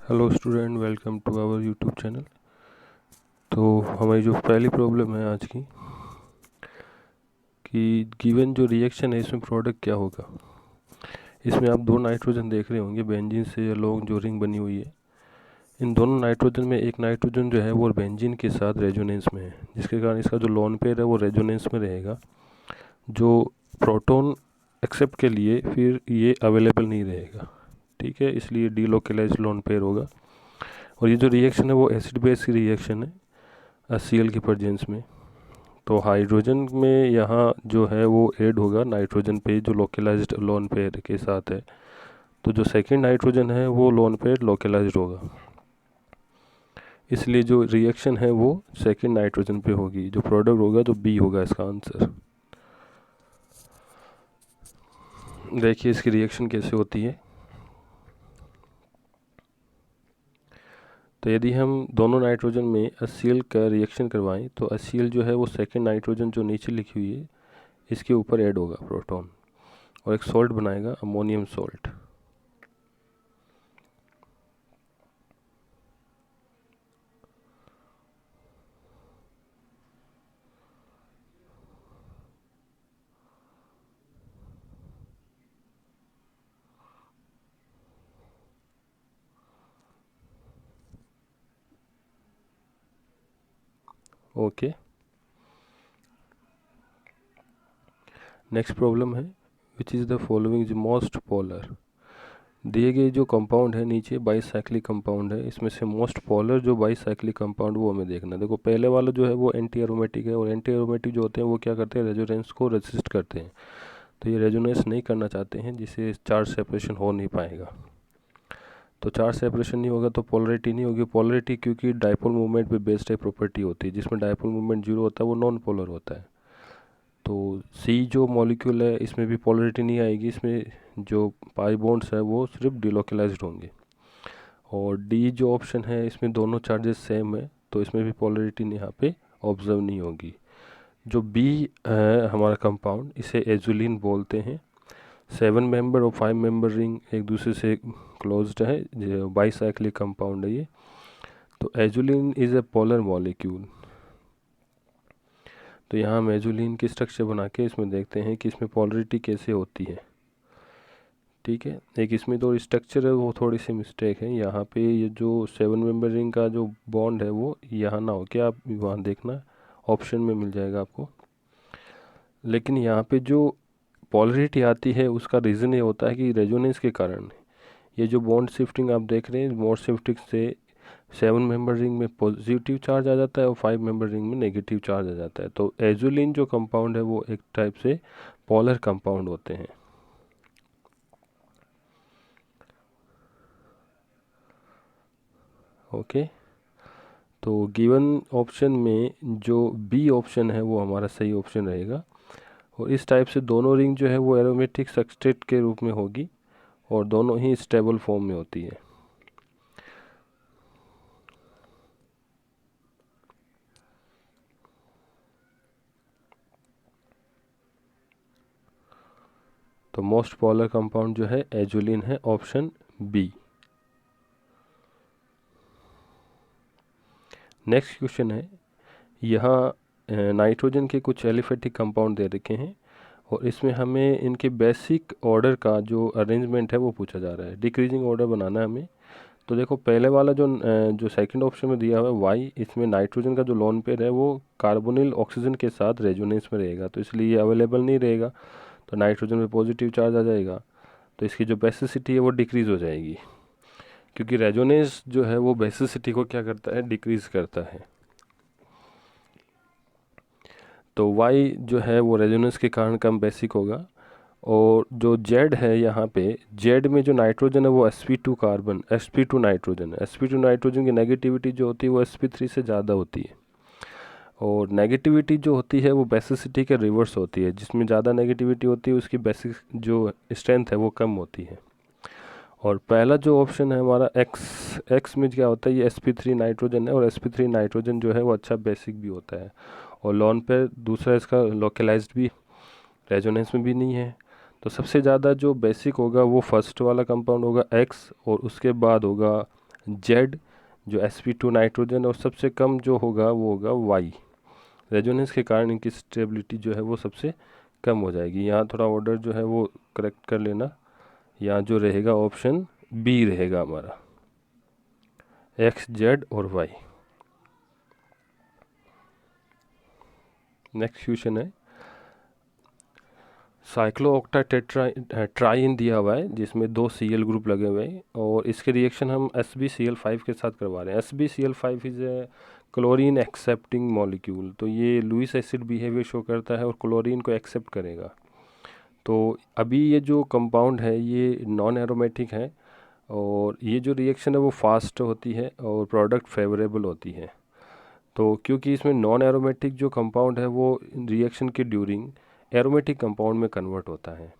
Hello student, welcome to our YouTube channel. तो हमारी जो पहली प्रॉब्लम है आज की कि गिवन जो रिएक्शन है इसमें प्रोडक्ट क्या होगा। इसमें आप दो नाइट्रोजन देख रहे होंगे बेंजीन से अलोंग जो रिंग बनी हुई है, इन दोनों नाइट्रोजन में एक नाइट्रोजन जो है वो बेंजीन के साथ रेजोनेंस में है, जिसके कारण इसका जो लोन पेयर है वो रेजोनेंस में रहेगा, जो प्रोटॉन एक्सेप्ट के लिए फिर ये अवेलेबल नहीं रहेगा। ठीक है, इसलिए डीलोकलाइज्ड लोन पेयर होगा। और ये जो रिएक्शन है वो एसिड बेस की रिएक्शन है HCl के प्रेजेंस में। तो हाइड्रोजन में यहाँ जो है वो ऐड होगा नाइट्रोजन पे जो लोकलाइज्ड लोन पेयर के साथ है। तो जो सेकंड नाइट्रोजन है वो लोन पेयर लोकलाइज्ड होगा, इसलिए जो रिएक्शन है वो सेकंड नाइट्रोजन पे होगी। जो प्रोडक्ट होगा तो बी होगा इसका आंसर। देखिए इसकी रिएक्शन कैसे होती है। तो यदि हम दोनों नाइट्रोजन में HCl का रिएक्शन करवाएं तो HCl जो है वो सेकंड नाइट्रोजन जो नीचे लिखी हुई है इसके ऊपर ऐड होगा प्रोटॉन और एक सॉल्ट बनाएगा, ammonium salt. Okay, next problem है which is the following is most polar. दिए गए जो कंपाउंड है नीचे बाईसाइक्लिक कंपाउंड है, इसमें से मोस्ट पोलर जो बाईसाइक्लिक कंपाउंड वो हमें देखना है। देखो पहले वाला जो है वो एंटी एरोमेटिक है, और एंटी एरोमेटिक जो होते हैं वो क्या करते हैं, रेजोनेंस को रेजिस्ट करते हैं। तो ये रेजोनेंस नहीं करना चाहते हैं, जिससे चार्ज सेपरेशन हो नहीं पाएगा। तो चार्ज सेपरेशन नहीं होगा तो पोलरिटी नहीं होगी। पोलरिटी क्योंकि डायपोल मूवमेंट पे बेस्ड एक प्रॉपर्टी होती है, जिसमें डायपोल मूवमेंट जीरो होता है वो नॉन पोलर होता है। तो सी जो मॉलिक्यूल है इसमें भी पोलरिटी नहीं आएगी, इसमें जो पाई बॉन्ड्स है वो सिर्फ डिलोकलाइज्ड होंगे। और डी जो ऑप्शन है इसमें दोनों चार्जेस सेम है, तो इसमें भी पोलरिटी यहाँ पे ऑब्जर्व नहीं होगी। जो बी है हमारा कंपाउंड, इसे एजुलिन बोलते हैं। 7 मेंबर और 5 मेंबर रिंग एक दूसरे से क्लोज्ड है, जो बाईसाइक्लिक कंपाउंड है ये। तो azulene is a polar molecule. तो यहाँ हम एजुलिन की स्ट्रक्चर बना के इसमें देखते हैं कि इसमें पोलरिटी कैसे होती है। ठीक है, एक इसमें तो स्ट्रक्चर है वो थोड़ी सी मिस्टेक है। यहाँ पे ये जो 7 मेंबर रिंग का जो बॉन्ड है वो यहाँ ना हो के आप वहाँ देखना, ऑप्शन में मिल जाएगा आपको। लेकिन यहाँ पे जो पोलरिटी आती है उसका रीज़न ये होता है कि रेजोनेंस के कारण ये जो बॉन्ड शिफ्टिंग आप देख रहे हैं, बॉन्ड शिफ्टिंग से 7 मेंबर रिंग में पॉजिटिव चार्ज आ जाता है और 5 मेंबर रिंग में नेगेटिव चार्ज आ जाता है। तो एजुलिन जो कंपाउंड है वो एक टाइप से पोलर कंपाउंड होते हैं। ओके, तो गिवन ऑप्शन में जो बी ऑप्शन है वो हमारा सही ऑप्शन रहेगा। और इस टाइप से दोनों रिंग जो है वो एरोमेटिक सबस्ट्रेट के रूप में होगी और दोनों ही स्टेबल फॉर्म में होती है। तो मोस्ट पोलर कंपाउंड जो है एजुलिन है, ऑप्शन बी। नेक्स्ट क्वेश्चन है, यहाँ नाइट्रोजन के कुछ एलिफेटिक कंपाउंड दे रखे हैं और इसमें हमें इनके बेसिक ऑर्डर का जो अरेंजमेंट है वो पूछा जा रहा है। डिक्रीजिंग ऑर्डर बनाना है हमें। तो देखो पहले वाला जो सेकंड ऑप्शन में दिया हुआ है वाई, इसमें नाइट्रोजन का जो लोन पेयर है वो कार्बोनिल ऑक्सीजन के साथ रेजोनेंस में रहेगा, तो इसलिए ये अवेलेबल नहीं रहेगा। तो नाइट्रोजन में पॉजिटिव चार्ज आ जाएगा, तो इसकी जो बेसिसिटी है वो डिक्रीज़ हो जाएगी, क्योंकि रेजोनेंस जो है वो बेसिसिटी को क्या करता है, डिक्रीज़ करता है। तो Y जो है वो रेजोनेंस के कारण कम बेसिक होगा। और जो Z है यहाँ पे, Z में जो नाइट्रोजन है वो sp2 कार्बन, sp2 नाइट्रोजन है। sp2 नाइट्रोजन की नेगेटिविटी जो होती है वो sp3 से ज़्यादा होती है, और नेगेटिविटी जो होती है वो बेसिसिटी के रिवर्स होती है। जिसमें ज़्यादा नेगेटिविटी होती है उसकी बेसिक जो स्ट्रेंथ है वो कम होती है। और पहला जो ऑप्शन है हमारा एक्स में क्या होता है, ये sp3 नाइट्रोजन है, और sp3 नाइट्रोजन जो है वो अच्छा बेसिक भी होता है। और लोन पे दूसरा इसका लोकलाइज्ड भी, रेजोनेंस में भी नहीं है। तो सबसे ज़्यादा जो बेसिक होगा वो फर्स्ट वाला कंपाउंड होगा एक्स, और उसके बाद होगा जेड जो sp2 नाइट्रोजन, और सबसे कम जो होगा वो होगा वाई। रेजोनेंस के कारण इनकी स्टेबिलिटी जो है वो सबसे कम हो जाएगी। यहाँ थोड़ा ऑर्डर जो है वो करेक्ट कर लेना। यहाँ जो रहेगा ऑप्शन बी रहेगा हमारा, एक्स, जेड और वाई। नेक्स्ट क्वेश्चन है, साइक्लोऑक्टाटेट्राइन दिया हुआ है जिसमें 2 Cl ग्रुप लगे हुए हैं और इसके रिएक्शन हम SbCl5 के साथ करवा रहे हैं। SbCl5 is a chlorine accepting molecule, तो ये लुईस एसिड बिहेवियर शो करता है और क्लोरीन को एक्सेप्ट करेगा। तो अभी ये जो कंपाउंड है ये नॉन एरोमेटिक है और ये जो रिएक्शन है वो फास्ट होती है और प्रोडक्ट फेवरेबल होती है। तो क्योंकि इसमें नॉन एरोमेटिक जो कंपाउंड है वो रिएक्शन के ड्यूरिंग एरोमेटिक कंपाउंड में कन्वर्ट होता है।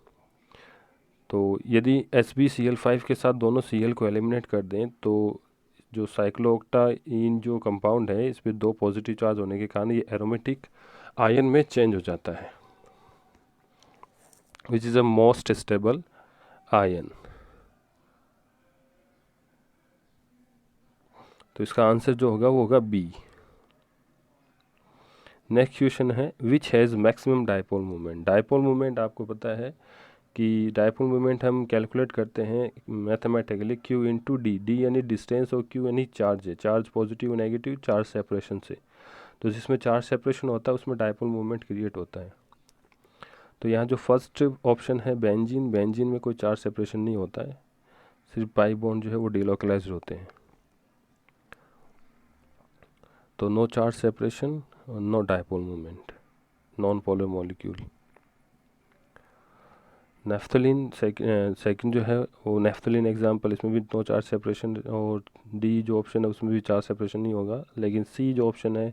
तो यदि SbCl5 के साथ दोनों Cl को एलिमिनेट कर दें तो जो साइक्लोऑक्टाइन जो कंपाउंड है इस पर 2 पॉजिटिव चार्ज होने के कारण ये एरोमेटिक आयन में चेंज हो जाता है, which is a most stable ion. तो इसका आंसर जो होगा वो होगा बी। नेक्स्ट क्वेश्चन है, which has maximum dipole moment. Dipole moment आपको पता है कि डायपोल मोमेंट हम कैलकुलेट करते हैं mathematically Q into D. D यानी डिस्टेंस और Q यानी चार्ज है, charge positive negative charge separation से। तो जिसमें चार्ज सेपरेशन होता है उसमें डायपोल मोमेंट क्रिएट होता है। तो यहाँ जो फर्स्ट ऑप्शन है बेंजीन, बेंजीन में कोई चार्ज सेपरेशन नहीं होता है, सिर्फ पाई बॉन्ड जो है वो डिलोकलाइज्ड होते हैं। तो no charge separation, no dipole moment, non polar molecule. Naphthalene second जो है वो नेफ्थलीन एग्जांपल, इसमें भी नो चार्ज सेपरेशन और डी जो ऑप्शन है उसमें भी चार्ज सेपरेशन नहीं होगा। लेकिन सी जो ऑप्शन है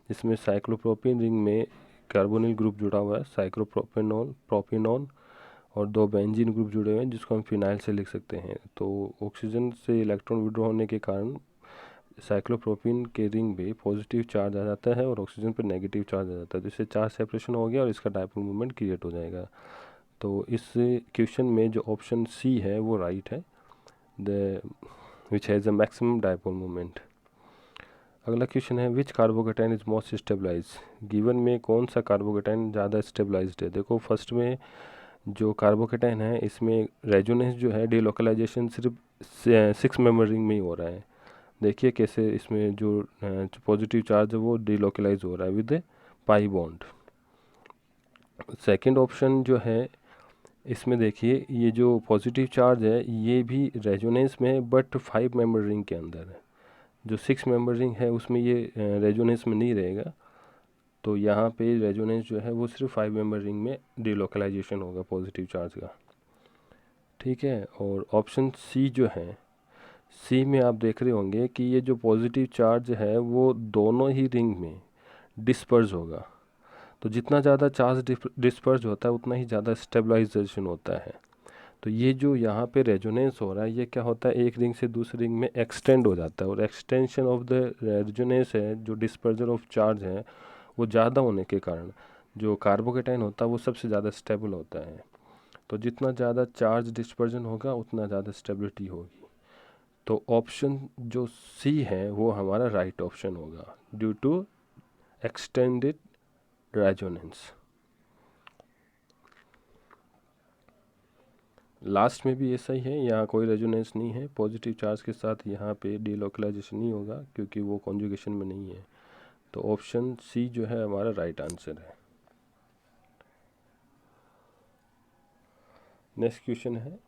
जिसमें साइक्लोप्रोपीन रिंग में कार्बोनिल ग्रुप जुड़ा हुआ है, साइक्लोप्रोपेनॉल, प्रोपिनॉल और 2 बेंजीन ग्रुप जुड़े हुए हैं जिसको हम फिनाइल से लिख सकते हैं। तो ऑक्सीजन से इलेक्ट्रॉन विड्रॉ होने के कारण साइक्लोप्रोपीन के रिंग पे पॉजिटिव चार्ज आ जाता है और ऑक्सीजन पर नेगेटिव चार्ज आ जाता है, तो इससे चार्ज सेपरेशन हो गया और इसका डायपोल मोमेंट क्रिएट हो जाएगा। तो इस क्वेश्चन में जो ऑप्शन सी है वो राइट है, the which has a maximum dipole moment. अगला क्वेश्चन है, which carbocation is most stabilize. Given में कौन सा कार्बोकेटाइन ज़्यादा स्टेबलाइज्ड है। देखो फर्स्ट में जो कार्बोकेटाइन है इसमें रेजोनेंस जो है डिलोकलाइजेशन सिर्फ 6 मेंबर रिंग में ही हो रहा है। देखिए कैसे इसमें जो पॉजिटिव चार्ज है वो डिलोकलाइज हो रहा है with pi bond. Second option जो है इसमें देखिए ये जो पॉजिटिव चार्ज है ये भी रेजोनेंस में है बट 5 मेंबर रिंग के अंदर है। जो 6 मेंबर रिंग है उसमें ये रेजोनेंस में नहीं रहेगा, तो यहाँ पे रेजोनेंस जो है वो सिर्फ 5 मेंबर रिंग में डिलोकलाइजेशन होगा पॉजिटिव चार्ज का। ठीक है, और ऑप्शन सी जो है, सी में आप देख रहे होंगे कि ये जो पॉजिटिव चार्ज है वो दोनों ही रिंग में डिस्पर्स होगा। तो जितना ज़्यादा चार्ज डिस्पर्स होता है उतना ही ज़्यादा स्टेबलाइजेशन होता है। तो ये जो यहाँ पे रेजोनेंस हो रहा है ये क्या होता है, एक रिंग से दूसरे रिंग में एक्सटेंड हो जाता है और एक्सटेंशन ऑफ द रेजोनेंस है, जो डिस्पर्जन ऑफ चार्ज है वो ज़्यादा होने के कारण जो कार्बोकेटाइन होता है वो सबसे ज़्यादा स्टेबल होता है। तो जितना ज़्यादा चार्ज डिस्पर्जन होगा उतना ज़्यादा स्टेबिलिटी होगी। तो ऑप्शन जो सी है वो हमारा राइट ऑप्शन होगा, due to extended resonance. Last में भी ऐसा ही है, यहाँ कोई रेजोनेंस नहीं है, पॉजिटिव चार्ज के साथ यहाँ पे डिलोकलाइजेशन नहीं होगा क्योंकि वो कॉन्जुगेशन में नहीं है। तो ऑप्शन सी जो है हमारा राइट आंसर है। नेक्स्ट क्वेश्चन है,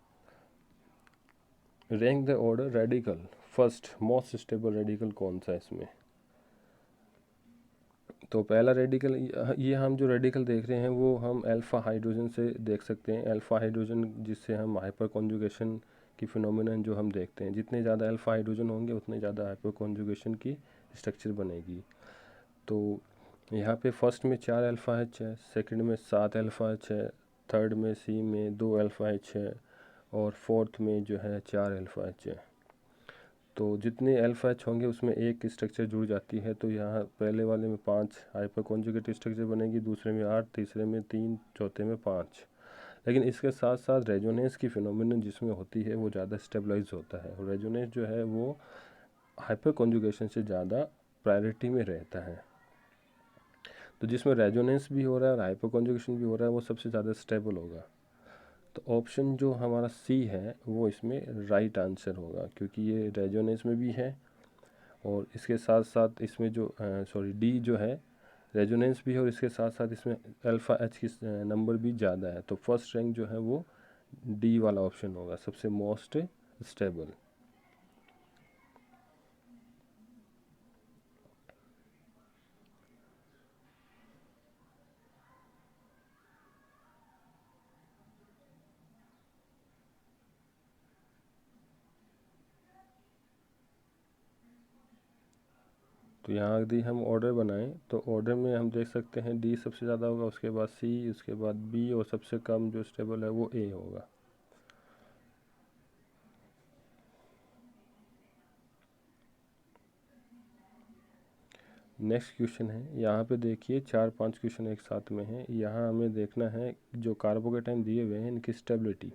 rank the order radical, first most stable radical कौन सा है इसमें। तो पहला रेडिकल, ये हम जो रेडिकल देख रहे हैं वो हम अल्फ़ा हाइड्रोजन से देख सकते हैं। अल्फ़ा हाइड्रोजन जिससे हम हाइपर कॉन्जुगेशन की फिनोमिनन जो हम देखते हैं, जितने ज़्यादा अल्फ़ा हाइड्रोजन होंगे उतने ज़्यादा हाइपर कॉन्जुगेशन की स्ट्रक्चर बनेगी। तो यहाँ पे फर्स्ट में 4 अल्फ़ा एच है, सेकंड में 7 अल्फ़ा एच है, थर्ड में सी में 2 अल्फ़ा एच है और फोर्थ में जो है 4 अल्फ़ा एच है। तो जितने अल्फ़ा एच होंगे उसमें एक स्ट्रक्चर जुड़ जाती है, तो यहाँ पहले वाले में 5 हाइपर कॉन्जुगेट स्ट्रक्चर बनेगी, दूसरे में 8, तीसरे में 3, चौथे में 5। लेकिन इसके साथ साथ रेजोनेंस की फिनोमिनन जिसमें होती है वो ज़्यादा स्टेबलाइज होता है और रेजोनेंस जो है वो हाइपर कॉन्जुगेशन से ज़्यादा प्रायोरिटी में रहता है। तो जिसमें रेजोनेंस भी हो रहा है और हाइपर कॉन्जुगेशन भी हो रहा है वो सबसे ज़्यादा स्टेबल होगा। तो ऑप्शन जो हमारा सी है वो इसमें राइट आंसर होगा, क्योंकि ये रेजोनेंस में भी है और इसके साथ साथ इसमें जो डी जो है रेजोनेंस भी है, और इसके साथ साथ इसमें अल्फ़ा एच की नंबर भी ज़्यादा है। तो फर्स्ट रैंक जो है वो डी वाला ऑप्शन होगा, सबसे मोस्ट स्टेबल। तो यहाँ यदि हम ऑर्डर बनाएं तो ऑर्डर में हम देख सकते हैं डी सबसे ज़्यादा होगा, उसके बाद सी, उसके बाद बी, और सबसे कम जो स्टेबल है वो ए होगा। नेक्स्ट क्वेश्चन है, यहाँ पे देखिए 4-5 क्वेश्चन एक साथ में है। यहाँ हमें देखना है जो कार्बोकेटाइन दिए हुए हैं इनकी स्टेबिलिटी।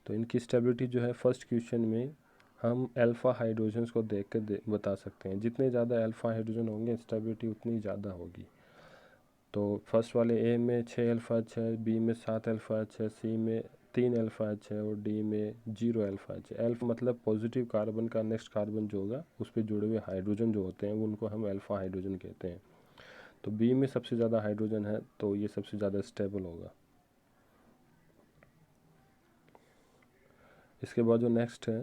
तो इनकी स्टेबिलिटी जो है फर्स्ट क्वेश्चन में हम अल्फ़ा हाइड्रोजन्स को देख कर बता सकते हैं। जितने ज़्यादा अल्फ़ा हाइड्रोजन होंगे स्टेबिलिटी उतनी ज़्यादा होगी। तो फर्स्ट वाले ए में 6 अल्फ़ा एच है, बी में 7 अल्फ़ा एच है, सी में 3 अल्फ़ा एच है, और डी में 0 अल्फ़ा एच है। अल्फ़ा मतलब पॉजिटिव कार्बन का नेक्स्ट कार्बन जो होगा उस पर जुड़े हुए हाइड्रोजन जो होते हैं उनको हम अल्फ़ा हाइड्रोजन कहते हैं। तो बी में सबसे ज़्यादा हाइड्रोजन है, तो ये सबसे ज़्यादा स्टेबल होगा। इसके बाद जो नेक्स्ट है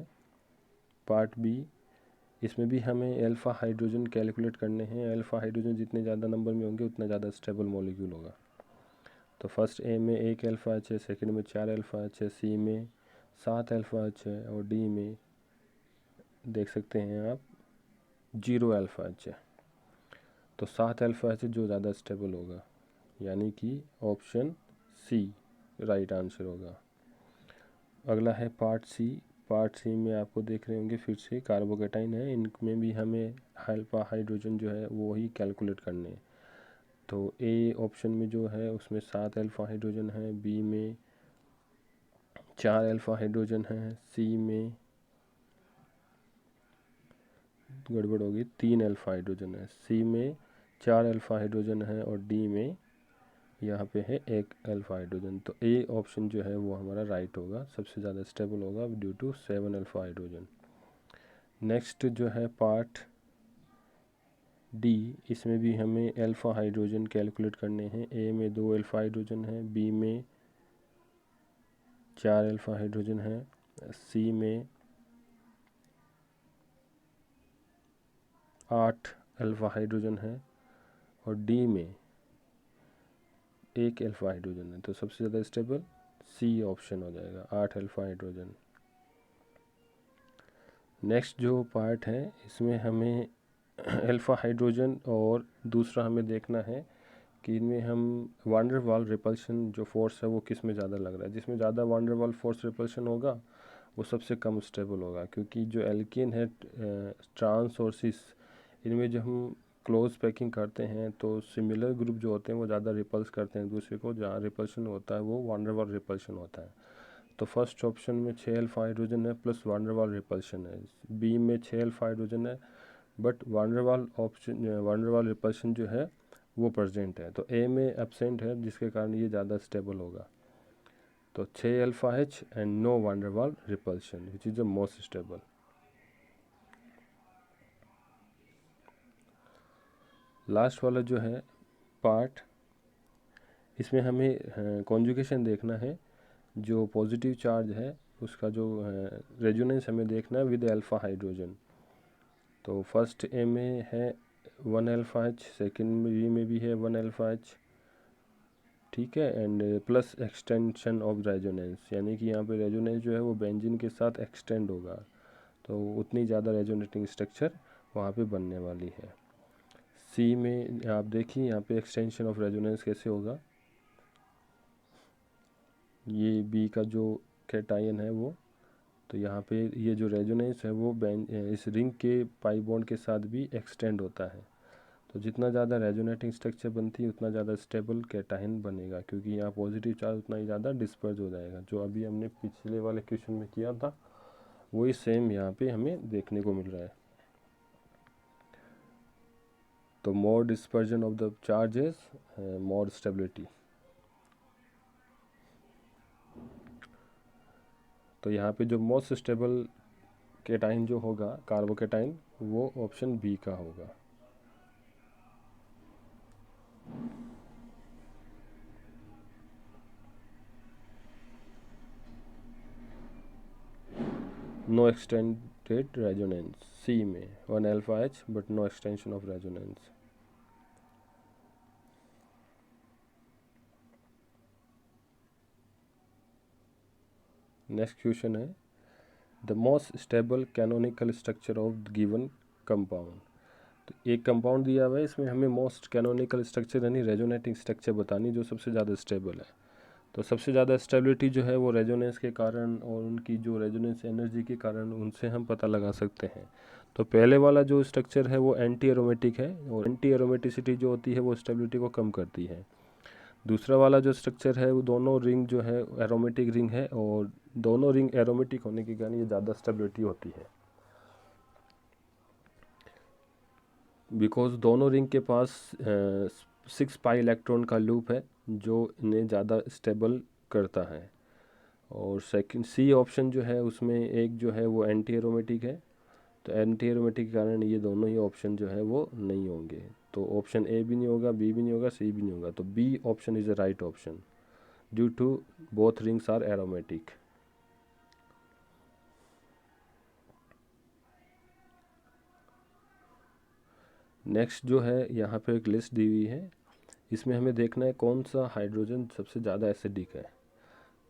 पार्ट बी, इसमें भी हमें अल्फ़ा हाइड्रोजन कैलकुलेट करने हैं। अल्फ़ा हाइड्रोजन जितने ज़्यादा नंबर में होंगे उतना ज़्यादा स्टेबल मॉलिक्यूल होगा। तो फर्स्ट ए में 1 अल्फ़ा एच है, सेकेंड में 4 अल्फ़ा एच है, सी में 7 अल्फ़ा एच है, और डी में देख सकते हैं आप 0 अल्फ़ा एच है। तो 7 अल्फ़ा एच जो ज़्यादा स्टेबल होगा, यानी कि ऑप्शन सी राइट आंसर होगा। अगला है पार्ट सी। पार्ट सी में आपको देख रहे होंगे फिर से कार्बोकेटाइन है, इनमें भी हमें अल्फ़ा हाइड्रोजन जो है वो ही कैलकुलेट करने हैं। तो ए ऑप्शन में जो है उसमें 7 अल्फ़ा हाइड्रोजन है, बी में 4 अल्फ़ा हाइड्रोजन है, सी में गड़बड़ होगी 3 अल्फ़ा हाइड्रोजन है, सी में 4 अल्फ़ा हाइड्रोजन है, और डी में यहाँ पे है 1 अल्फ़ा हाइड्रोजन। तो ए ऑप्शन जो है वो हमारा राइट होगा, सबसे ज़्यादा स्टेबल होगा due to 7 alpha hydrogen. Next जो है पार्ट डी, इसमें भी हमें अल्फ़ा हाइड्रोजन कैलकुलेट करने हैं। ए में 2 अल्फ़ा हाइड्रोजन है, बी में 4 अल्फ़ा हाइड्रोजन है, सी में 8 अल्फ़ा हाइड्रोजन है, और डी में 1 अल्फ़ा हाइड्रोजन है। तो सबसे ज़्यादा स्टेबल सी ऑप्शन हो जाएगा, 8 अल्फ़ा हाइड्रोजन। नेक्स्ट जो पार्ट है इसमें हमें अल्फ़ा हाइड्रोजन और दूसरा हमें देखना है कि इनमें हम वान डेर वाल रिपल्शन जो फोर्स है वो किस में ज़्यादा लग रहा है। जिसमें ज़्यादा वान डेर वाल फोर्स रिपल्शन होगा वो सबसे कम स्टेबल होगा, क्योंकि जो एल्केन है ट्रांस और सिस, इनमें जो हम क्लोज पैकिंग करते हैं तो सिमिलर ग्रुप जो होते हैं वो ज़्यादा रिपल्स करते हैं दूसरे को, जहाँ रिपल्शन होता है वो वान डेर वाल रिपल्शन होता है। तो फर्स्ट ऑप्शन में 6 अल्फ़ा हाइड्रोजन है plus one der Waals repulsion है, बी में 6 अल्फ़ा हाइड्रोजन है बट वान डेर वाल ऑप्शन वान डेर वाल रिपल्शन जो है वो प्रेजेंट है। तो ए में एब्सेंट है जिसके कारण ये ज़्यादा स्टेबल होगा। तो 6 alpha H and no van der Waals repulsion which is the most stable. Last वाला जो है पार्ट, इसमें हमें कॉन्जुगेशन देखना है। जो पॉजिटिव चार्ज है उसका जो रेजोनेंस हमें देखना है विद अल्फ़ा हाइड्रोजन। तो फर्स्ट ए में है 1 अल्फ़ा एच, सेकेंड बी में भी है 1 अल्फ़ा एच, ठीक है, and plus extension of resonance, यानी कि यहाँ पे रेजोनेंस जो है वो बेंजीन के साथ एक्सटेंड होगा, तो उतनी ज़्यादा रेजोनेटिंग स्ट्रक्चर वहाँ पे बनने वाली है। सी में आप देखिए यहाँ पे एक्सटेंशन ऑफ रेजोनेंस कैसे होगा, ये बी का जो कैटायन है वो, तो यहाँ पे ये जो रेजोनेंस है वो इस रिंग के पाई बॉन्ड के साथ भी एक्सटेंड होता है। तो जितना ज़्यादा रेजोनेटिंग स्ट्रक्चर बनती है उतना ज़्यादा स्टेबल कैटायन बनेगा, क्योंकि यहाँ पॉजिटिव चार्ज उतना ही ज़्यादा डिस्पर्ज हो जाएगा। जो अभी हमने पिछले वाले क्वेश्चन में किया था वही सेम यहाँ पे हमें देखने को मिल रहा है। तो more dispersion of the charges more stability. तो यहाँ पे जो मोस्ट स्टेबल कैटायन जो होगा कार्बोकेटाइन वो ऑप्शन बी का होगा। नो एक्सटेंडेड रेजोनेंस, सी में 1 alpha H but no extension of resonance. Next question है the most stable canonical structure of given compound. तो एक कंपाउंड दिया हुआ है, इसमें हमें मोस्ट कैनोनिकल स्ट्रक्चर यानी रेजोनेटिंग स्ट्रक्चर बतानी जो सबसे ज़्यादा स्टेबल है। तो सबसे ज़्यादा स्टेबिलिटी जो है वो रेजोनेंस के कारण और उनकी जो रेजोनेंस एनर्जी के कारण उनसे हम पता लगा सकते हैं। तो पहले वाला जो स्ट्रक्चर है वो एंटी एरोमेटिक है और एंटी एरोमेटिसिटी जो होती है वो स्टेबिलिटी को कम करती है। दूसरा वाला जो स्ट्रक्चर है वो दोनों रिंग जो है एरोमेटिक रिंग है और दोनों रिंग एरोमेटिक होने के कारण ये ज़्यादा स्टेबिलिटी होती है, बिकॉज दोनों रिंग के पास 6 पाई इलेक्ट्रॉन का लूप है जो इन्हें ज़्यादा स्टेबल करता है। और सेकंड सी ऑप्शन जो है उसमें एक जो है वो एंटी एरोमेटिक है, तो एंटी एरोमेटिक के कारण ये दोनों ही ऑप्शन जो है वो नहीं होंगे। तो ऑप्शन ए भी नहीं होगा, बी भी नहीं होगा, सी भी नहीं होगा। तो B option is the right option due to both rings are aromatic. Next जो है यहाँ पे एक लिस्ट दी हुई है, इसमें हमें देखना है कौन सा हाइड्रोजन सबसे ज़्यादा एसिडिक है।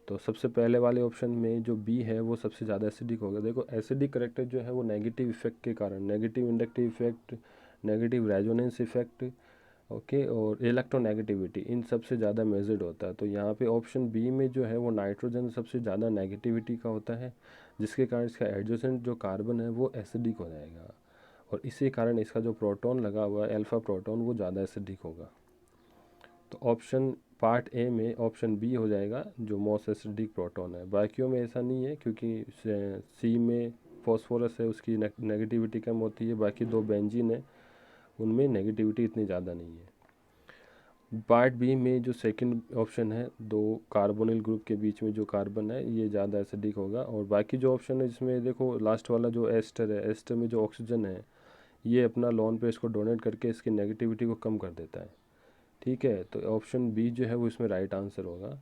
तो सबसे पहले वाले ऑप्शन में जो बी है वो सबसे ज़्यादा एसिडिक होगा। देखो एसिडिक करेक्टर जो है वो नेगेटिव इफेक्ट के कारण, negative inductive effect, negative resonance effect, okay, और इलेक्ट्रोनेगेटिविटी, इन सबसे ज़्यादा मेजर्ड होता है। तो यहाँ पे ऑप्शन बी में जो है वो नाइट्रोजन सबसे ज़्यादा नेगेटिविटी का होता है, जिसके कारण इसका एडजेसेंट जो कार्बन है वो एसिडिक हो जाएगा और इसी कारण इसका जो प्रोटॉन लगा हुआ है अल्फ़ा प्रोटॉन वो ज़्यादा एसिडिक होगा। तो ऑप्शन पार्ट ए में ऑप्शन बी हो जाएगा जो मोस्ट एसिडिक प्रोटॉन है। बाकियों में ऐसा नहीं है क्योंकि सी में फॉस्फोरस है उसकी नेगेटिविटी कम होती है, बाकी दो बेंजीन है उनमें नेगेटिविटी इतनी ज़्यादा नहीं है। पार्ट बी में जो सेकंड ऑप्शन है दो कार्बोनिल ग्रुप के बीच में जो कार्बन है ये ज़्यादा एसिडिक होगा। और बाकी जो ऑप्शन है जिसमें देखो लास्ट वाला जो एस्टर है, एस्टर में जो ऑक्सीजन है ये अपना लोन पे इसको डोनेट करके इसकी नेगेटिविटी को कम कर देता है। ठीक है, तो ऑप्शन बी जो है वो इसमें राइट आंसर होगा।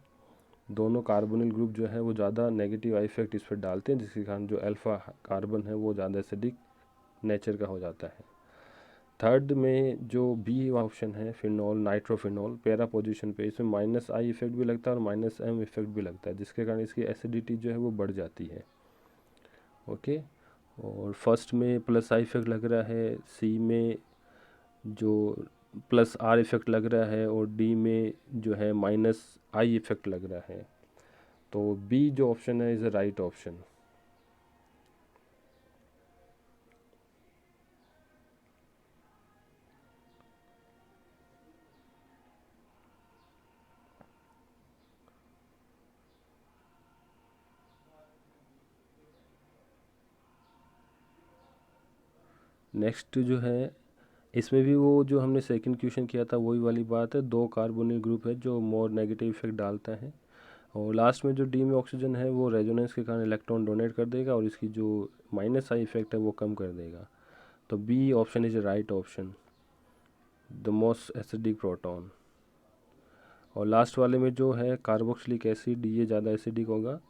दोनों कार्बोनिल ग्रुप जो है वो ज़्यादा नेगेटिव इफेक्ट इस पर डालते हैं, जिसके कारण जो अल्फ़ा कार्बन है वो ज़्यादा एसिडिक नेचर का हो जाता है। थर्ड में जो बी ऑप्शन है फिनॉल, नाइट्रोफिनॉल, पैरा पोजीशन पे इसमें माइनस आई इफेक्ट भी लगता है और माइनस एम इफेक्ट भी लगता है, जिसके कारण इसकी एसिडिटी जो है वो बढ़ जाती है। ओके, और फर्स्ट में प्लस आई इफेक्ट लग रहा है, सी में जो प्लस आर इफेक्ट लग रहा है और डी में जो है माइनस आई इफेक्ट लग रहा है। तो बी जो ऑप्शन है is the right option. Next जो है इसमें भी वो जो हमने सेकंड क्वेश्चन किया था वही वाली बात है, दो कार्बोनिल ग्रुप है जो मोर नेगेटिव इफेक्ट डालता है और लास्ट में जो डी में ऑक्सीजन है वो रेजोनेंस के कारण इलेक्ट्रॉन डोनेट कर देगा और इसकी जो माइनस आई इफेक्ट है वो कम कर देगा। तो B option is right option, the most acidic proton. और लास्ट वाले में जो है कार्बोक्सिलिक एसिड ये ज़्यादा एसिडिक होगा,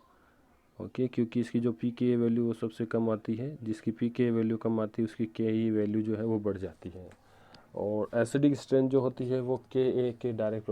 ओके, क्योंकि इसकी जो पी के वैल्यू वो सबसे कम आती है, जिसकी पी के वैल्यू कम आती है उसकी के ई वैल्यू जो है वो बढ़ जाती है। और एसिडिक स्ट्रेंथ जो होती है वो के ए के डायरेक्ट